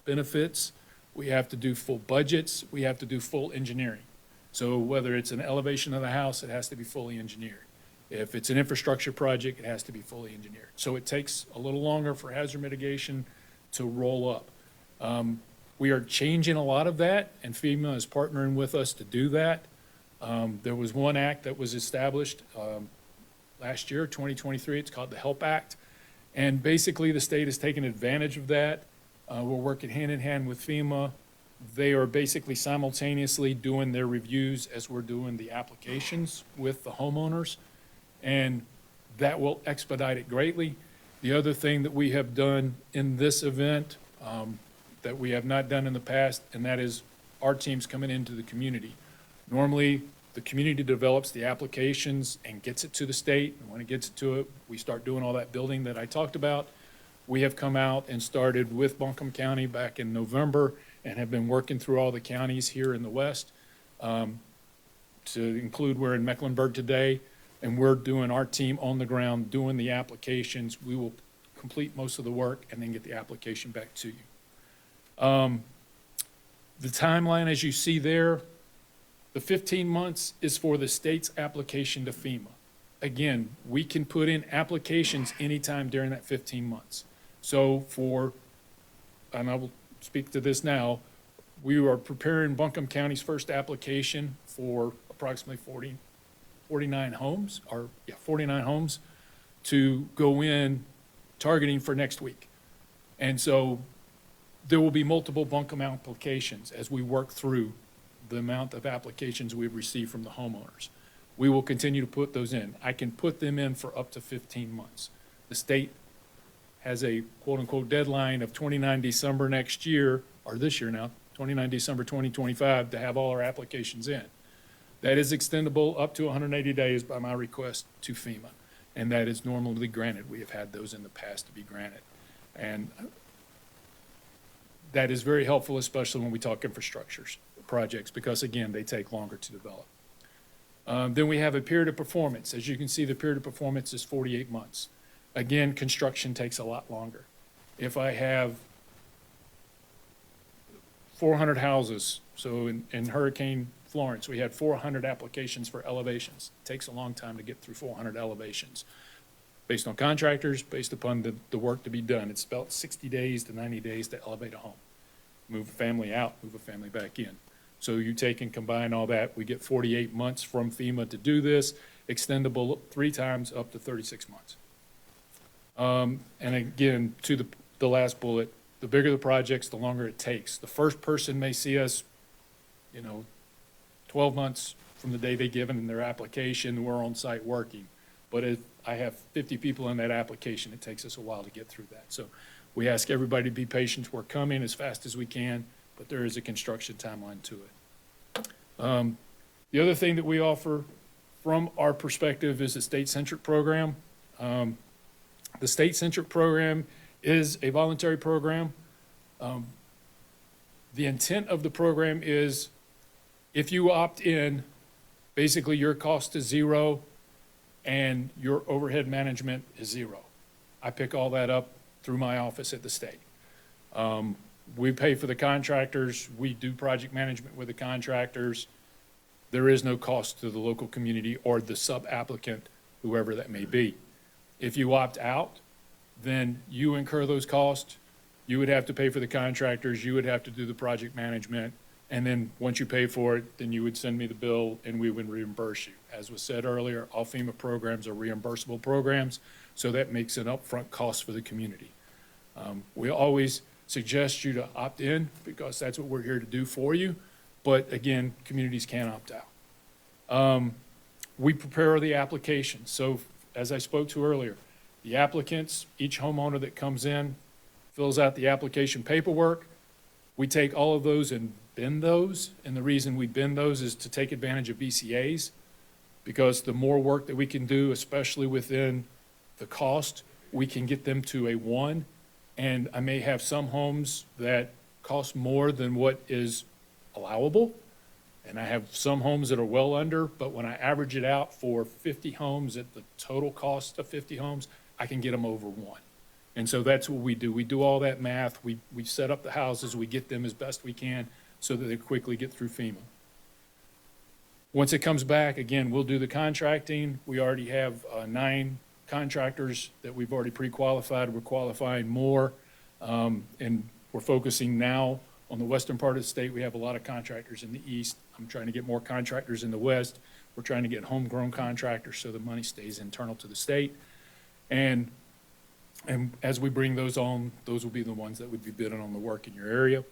benefits. We have to do full budgets. We have to do full engineering. So whether it's an elevation of the house, it has to be fully engineered. If it's an infrastructure project, it has to be fully engineered. So it takes a little longer for hazard mitigation to roll up. We are changing a lot of that, and FEMA is partnering with us to do that. There was one act that was established last year, 2023. It's called the HELP Act. And basically, the state has taken advantage of that. We're working hand in hand with FEMA. They are basically simultaneously doing their reviews as we're doing the applications with the homeowners, and that will expedite it greatly. The other thing that we have done in this event, that we have not done in the past, and that is our teams coming into the community. Normally, the community develops the applications and gets it to the state, and when it gets it to it, we start doing all that building that I talked about. We have come out and started with Buncombe County back in November and have been working through all the counties here in the west. To include, we're in Mecklenburg today, and we're doing our team on the ground, doing the applications. We will complete most of the work and then get the application back to you. The timeline, as you see there, the 15 months is for the state's application to FEMA. Again, we can put in applications anytime during that 15 months. So and I will speak to this now, we are preparing Buncombe County's first application for approximately 49 homes to go in targeting for next week. And so there will be multiple Buncombe applications as we work through the amount of applications we've received from the homeowners. We will continue to put those in. I can put them in for up to 15 months. The state has a quote-unquote deadline of 29 December next year, or this year now, 29 December 2025, to have all our applications in. That is extendable up to 180 days by my request to FEMA, and that is normally granted. We have had those in the past to be granted. And that is very helpful, especially when we talk infrastructures projects, because again, they take longer to develop. Then we have a period of performance. As you can see, the period of performance is 48 months. Again, construction takes a lot longer. If I have 400 houses, so in Hurricane Florence, we had 400 applications for elevations. It takes a long time to get through 400 elevations. Based on contractors, based upon the work to be done, it's about 60 days to 90 days to elevate a home. Move a family out, move a family back in. So you take and combine all that, we get 48 months from FEMA to do this, extendable 3 times up to 36 months. And again, to the last bullet, the bigger the projects, the longer it takes. The first person may see us, 12 months from the day they give in their application, we're on site working. But if I have 50 people in that application, it takes us a while to get through that. So we ask everybody to be patient. We're coming as fast as we can, but there is a construction timeline to it. The other thing that we offer from our perspective is a state-centric program. The state-centric program is a voluntary program. The intent of the program is if you opt in, basically your cost is zero and your overhead management is zero. I pick all that up through my office at the state. We pay for the contractors. We do project management with the contractors. There is no cost to the local community or the sub-applicant, whoever that may be. If you opt out, then you incur those costs. You would have to pay for the contractors. You would have to do the project management. And then once you pay for it, then you would send me the bill and we would reimburse you. As was said earlier, all FEMA programs are reimbursable programs, so that makes an upfront cost for the community. We always suggest you to opt in because that's what we're here to do for you. But again, communities can opt out. We prepare the application. So as I spoke to earlier, the applicants, each homeowner that comes in, fills out the application paperwork. We take all of those and bin those. And the reason we bin those is to take advantage of VCAs, because the more work that we can do, especially within the cost, we can get them to a 1. And I may have some homes that cost more than what is allowable. And I have some homes that are well under, but when I average it out for 50 homes at the total cost of 50 homes, I can get them over 1. And so that's what we do. We do all that math. We set up the houses. We get them as best we can so that they quickly get through FEMA. Once it comes back, again, we'll do the contracting. We already have 9 contractors that we've already pre-qualified. We're qualifying more, and we're focusing now on the western part of the state. We have a lot of contractors in the east. I'm trying to get more contractors in the west. We're trying to get homegrown contractors so the money stays internal to the state. And as we bring those on, those will be the ones that would be bidding on the work in your area.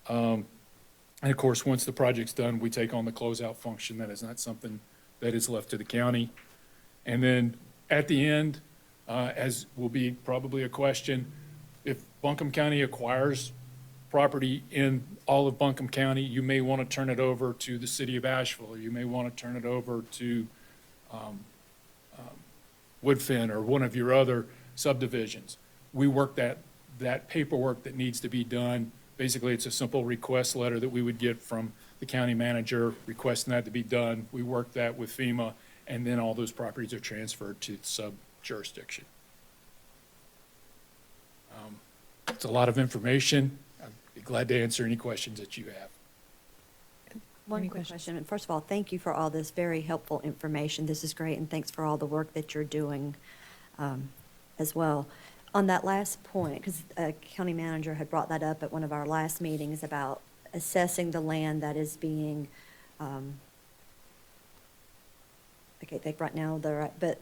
And of course, once the project's done, we take on the closeout function. That is not something that is left to the county. And then at the end, as will be probably a question, if Buncombe County acquires property in all of Buncombe County, you may want to turn it over to the city of Asheville, or you may want to turn it over to Woodfin or one of your other subdivisions. We work that paperwork that needs to be done. Basically, it's a simple request letter that we would get from the county manager requesting that to be done. We work that with FEMA, and then all those properties are transferred to sub-jurisdiction. It's a lot of information. I'd be glad to answer any questions that you have. One quick question. And first of all, thank you for all this very helpful information. This is great, and thanks for all the work that you're doing as well. On that last point, because a county manager had brought that up at one of our last meetings about assessing the land that is being, I can't think right now, but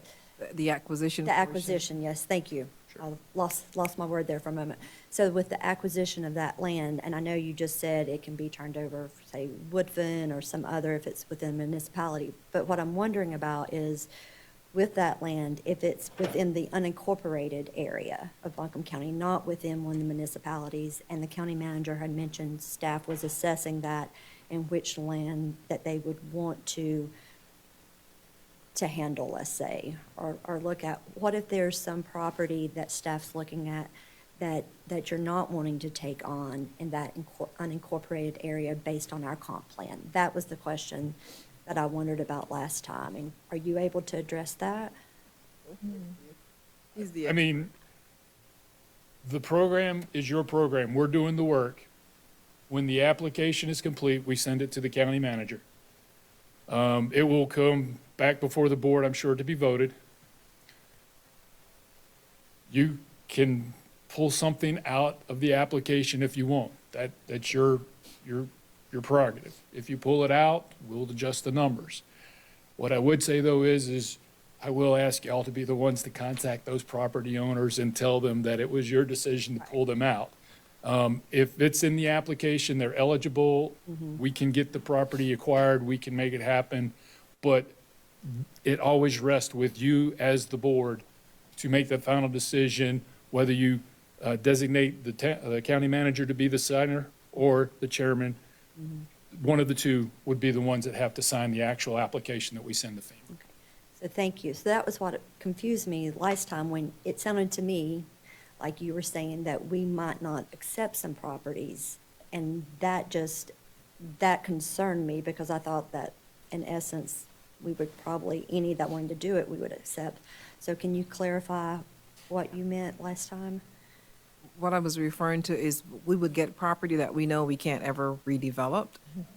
The acquisition. the portion. acquisition, yes, thank you. I lost my word there for a moment. So with the acquisition of that land, and I know you just said it can be turned over, say, Woodfin or some other if it's within municipality. But what I'm wondering about is, with that land, if it's within the unincorporated area of Buncombe County, not within one of the municipalities, and the county manager had mentioned staff was assessing that and which land that they would want to handle, let's say, or look at. What if there's some property that staff's looking at that you're not wanting to take on in that unincorporated area based on our comp plan? That was the question that I wondered about last time. And are you able to address that? I mean, the program is your program. We're doing the work. When the application is complete, we send it to the county manager. It will come back before the board, I'm sure, to be voted. You can pull something out of the application if you want. That's your prerogative. If you pull it out, we'll adjust the numbers. What I would say, though, is I will ask y'all to be the ones to contact those property owners and tell them that it was your decision to pull them out. If it's in the application, they're eligible, we can get the property acquired, we can make it happen, but it always rests with you as the board to make that final decision, whether you designate the county manager to be the signer or the chairman. One of the two would be the ones that have to sign the actual application that we send to FEMA. Okay. So thank you. So that was what confused me last time, when it sounded to me like you were saying that we might not accept some properties. And that concerned me, because I thought that in essence, we would probably, any that wanted to do it, we would accept. So can you clarify what you meant last time? What I was referring to is we would get property that we know we can't ever redevelop.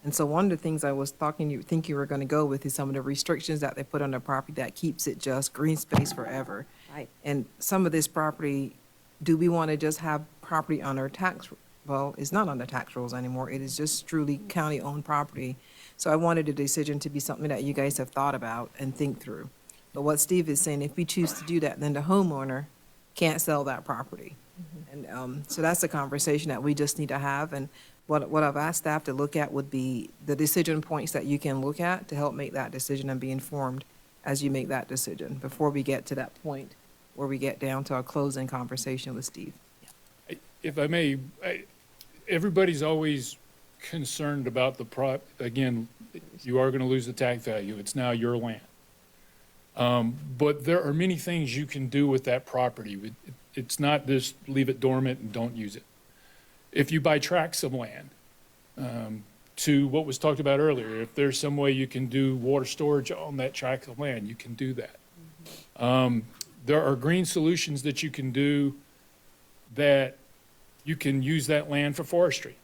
And so one of the things I was think you were going to go with is some of the restrictions that they put on the property that keeps it just green space forever. Right. And some of this property, do we want to just have property on our tax? Well, it's not on the tax rolls anymore. It is just truly county-owned property. So I wanted the decision to be something that you guys have thought about and think through. But what Steve is saying, if we choose to do that, then the homeowner can't sell that property. And so that's a conversation that we just need to have. And what I've asked staff to look at would be the decision points that you can look at to help make that decision and be informed as you make that decision before we get to that point where we get down to our closing conversation with Steve. If I may, everybody's always concerned about again, you are going to lose the tax value. It's now your land. But there are many things you can do with that property. It's not just leave it dormant and don't use it. If you buy tracts of land, to what was talked about earlier, if there's some way you can do water storage on that tract of land, you can do that. There are green solutions that you can do that you can use that land for forestry,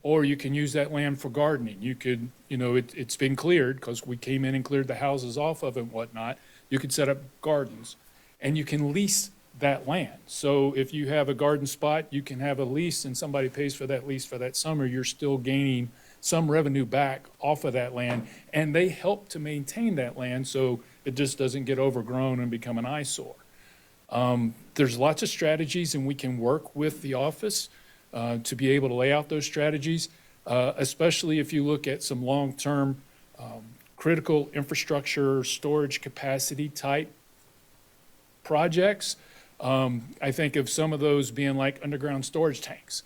or you can use that land for gardening. You could, it's been cleared because we came in and cleared the houses off of it and whatnot. You could set up gardens, and you can lease that land. So if you have a garden spot, you can have a lease and somebody pays for that lease for that summer. You're still gaining some revenue back off of that land, and they help to maintain that land so it just doesn't get overgrown and become an eyesore. There's lots of strategies, and we can work with the office to be able to lay out those strategies, especially if you look at some long-term critical infrastructure, storage capacity type projects. I think of some of those being like underground storage tanks.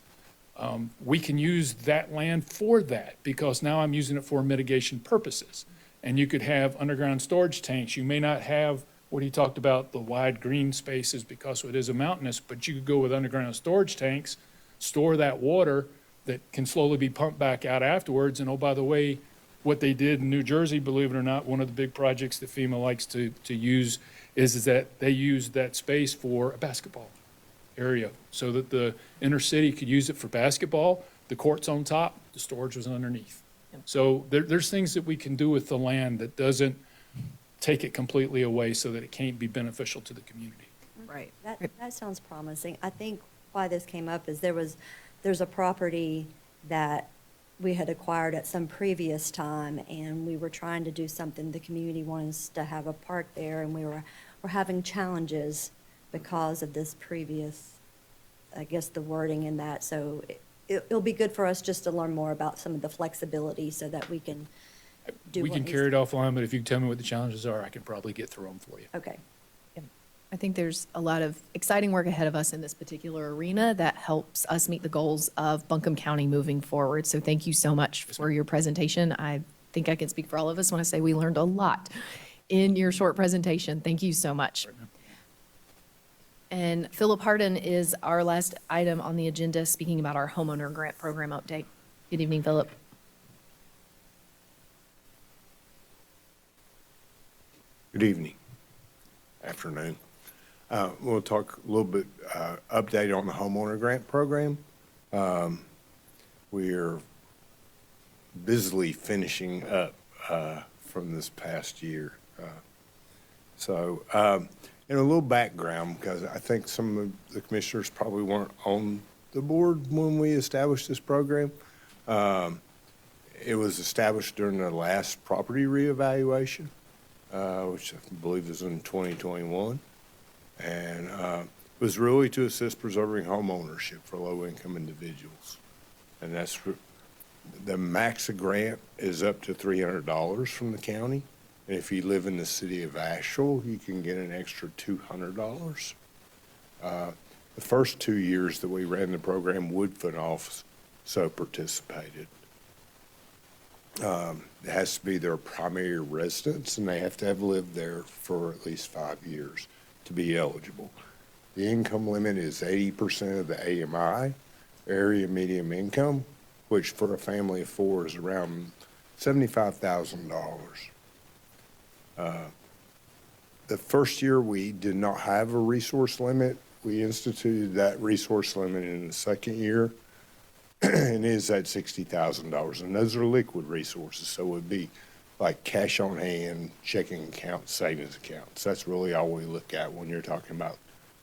we can use that land for that because now I'm using it for mitigation purposes. And you could have underground storage tanks. You may not have what he talked about, the wide green spaces because it is a mountainous, but you could go with underground storage tanks, store that water that can slowly be pumped back out afterwards. And oh, by the way, what they did in New Jersey, believe it or not, one of the big projects that FEMA likes to use is that they use that space for a basketball area so that the inner city could use it for basketball. The court's on top, the storage was underneath. So there's things that we can do with the land that doesn't take it completely away so that it can't be beneficial to the community. Right. That sounds promising. I think why this came up is there's a property that we had acquired at some previous time, and we were trying to do something. The community wanted us to have a park there, and we're having challenges because of this previous, I guess, the wording in that. So it'll be good for us just to learn more about some of the flexibility so that we can do We what can needs carry it to- offline, but if you can tell me what the challenges are, I can probably get through them for you. Okay. I think there's a lot of exciting work ahead of us in this particular arena that helps us meet the goals of Buncombe County moving forward. So thank you so much for your presentation. I think I can speak for all of us when I say we learned a lot in your short presentation. Thank you so much. And Philip Harden is our last item on the agenda, speaking about our homeowner grant program update. Good evening, Philip. Good evening, afternoon. We'll talk a little bit, update on the homeowner grant program. We're busily finishing up from this past year. And a little background, because I think some of the commissioners probably weren't on the board when we established this program. It was established during the last property reevaluation, which I believe was in 2021. And it was really to assist preserving home ownership for low-income individuals. And that's the max of grant is up to $300 from the county. And if you live in the city of Asheville, you can get an extra $200. The first 2 years that we ran the program, Woodford also participated. It has to be their primary residence, and they have to have lived there for at least 5 years to be eligible. The income limit is 80% of the AMI, area medium income, which for a family of four is around $75,000. The first year we did not have a resource limit. We instituted that resource limit in the second year and is at $60,000. And those are liquid resources. So it would be like cash on hand, checking accounts, savings accounts. That's really all we look at when you're talking about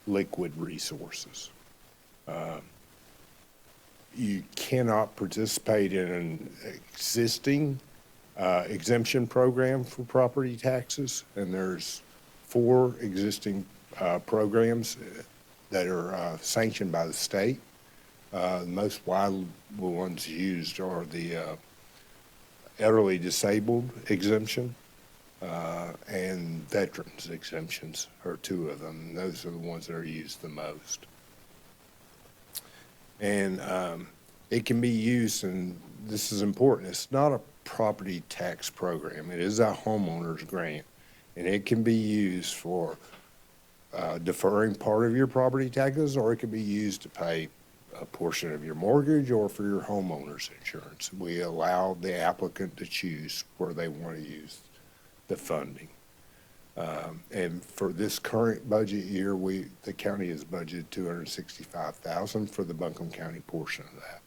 liquid resources. You cannot participate in an existing exemption program for property taxes, and there's 4 existing programs that are sanctioned by the state. The most widely ones used are the elderly disabled exemption and veterans exemptions are 2 of them. Those are the ones that are used the most. And it can be used, and this is important, it's not a property tax program. It is a homeowner's grant, and it can be used for deferring part of your property taxes, or it can be used to pay a portion of your mortgage or for your homeowner's insurance. We allow the applicant to choose where they want to use the funding. And for this current budget year, the county has budgeted $265,000 for the Buncombe County portion of that.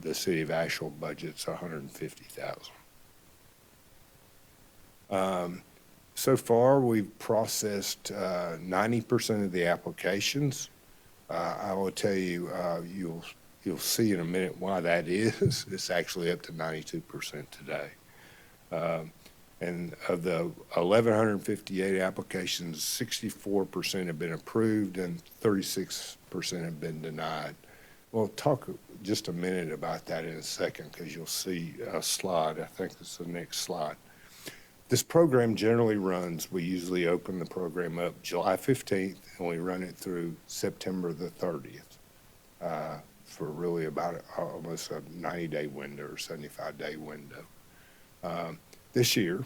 The city of Asheville budget's $150,000. So far, we've processed 90% of the applications. I will tell you, you'll see in a minute why that is. It's actually up to 92% today. And of the 1,158 applications, 64% have been approved and 36% have been denied. We'll talk just a minute about that in a second because you'll see a slide. I think it's the next slide. This program generally runs, we usually open the program up July 15th and we run it through September the 30th. for really about almost a 90-day window or 75-day window. This year,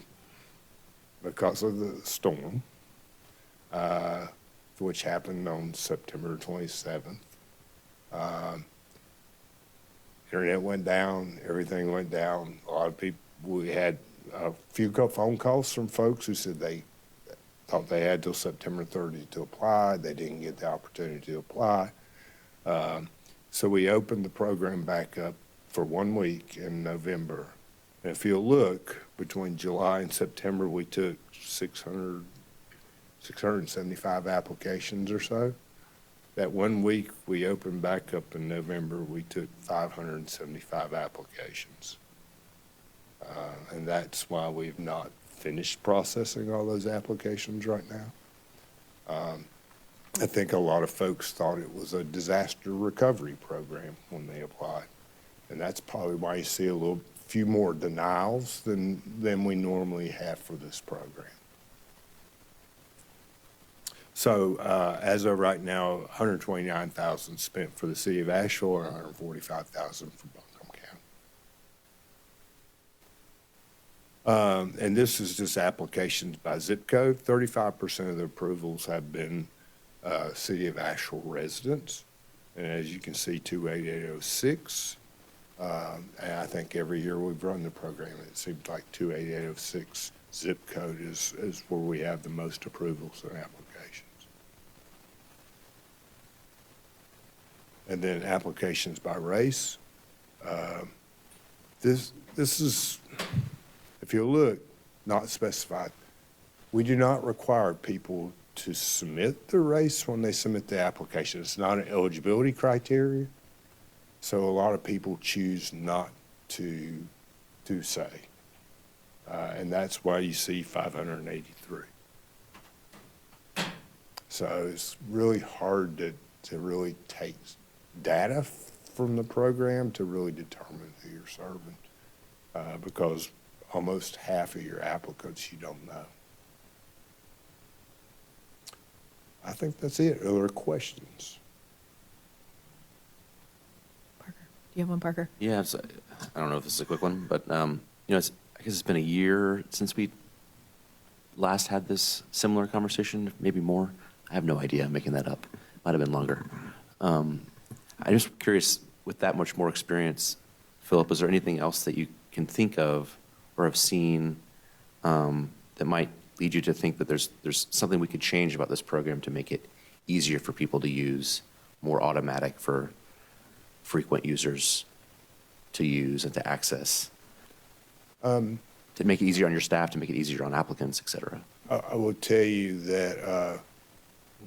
because of the storm, which happened on September 27th, internet went down, everything went down. A lot of people, we had a few phone calls from folks who said they thought they had till September 30 to apply. They didn't get the opportunity to apply. So we opened the program back up for 1 week in November. And if you'll look, between July and September, we took 675 applications or so. That 1 week we opened back up in November, we took 575 applications. And that's why we've not finished processing all those applications right now. I think a lot of folks thought it was a disaster recovery program when they applied. And that's probably why you see a few more denials than we normally have for this program. So as of right now, $129,000 spent for the city of Asheville and $145,000 for Buncombe County. And this is just applications by zip code. 35% of the approvals have been city of Asheville residents. And as you can see, 28806. And I think every year we've run the program, it seems like 28806 zip code is where we have the most approvals and applications. And then applications by race. This is, if you look, not specified. We do not require people to submit the race when they submit the application. It's not an eligibility criteria. So a lot of people choose not to say. And that's why you see 583. So it's really hard to really take data from the program to really determine who you're serving, because almost half of your applicants you don't know. I think that's it. Are there questions? Do you have one, Parker? Yeah, I don't know if this is a quick one, but I guess it's been a year since we last had this similar conversation, maybe more. I have no idea. I'm making that up. Might have been longer. I'm just curious, with that much more experience, Philip, is there anything else that you can think of or have seen that might lead you to think that there's something we could change about this program to make it easier for people to use, more automatic for frequent users to use and to access, to make it easier on your staff, to make it easier on applicants, et cetera? I will tell you that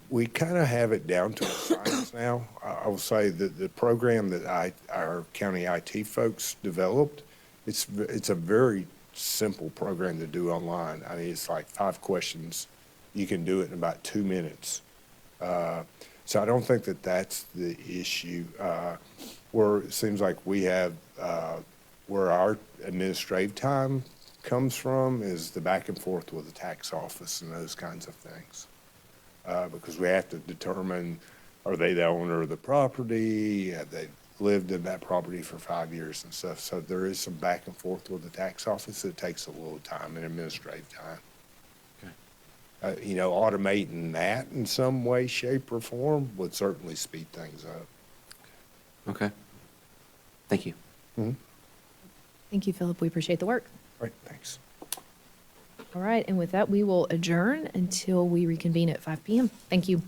we kind of have it down to a science now. I will say that the program that our county IT folks developed, it's a very simple program to do online. I mean, it's like 5 questions. You can do it in about 2 minutes. So I don't think that that's the issue. Where it seems like we have, where our administrative time comes from is the back and forth with the tax office and those kinds of things. Because we have to determine, are they the owner of the property? Have they lived in that property for 5 years and stuff? So there is some back and forth with the tax office. It takes a little time and administrative time. Okay. Automating that in some way, shape, or form would certainly speed things up. Okay. Thank you. Mm-hmm. Thank you, Philip. We appreciate the work. All right, thanks. All right, and with that, we will adjourn until we reconvene at 5 p.m. Thank you.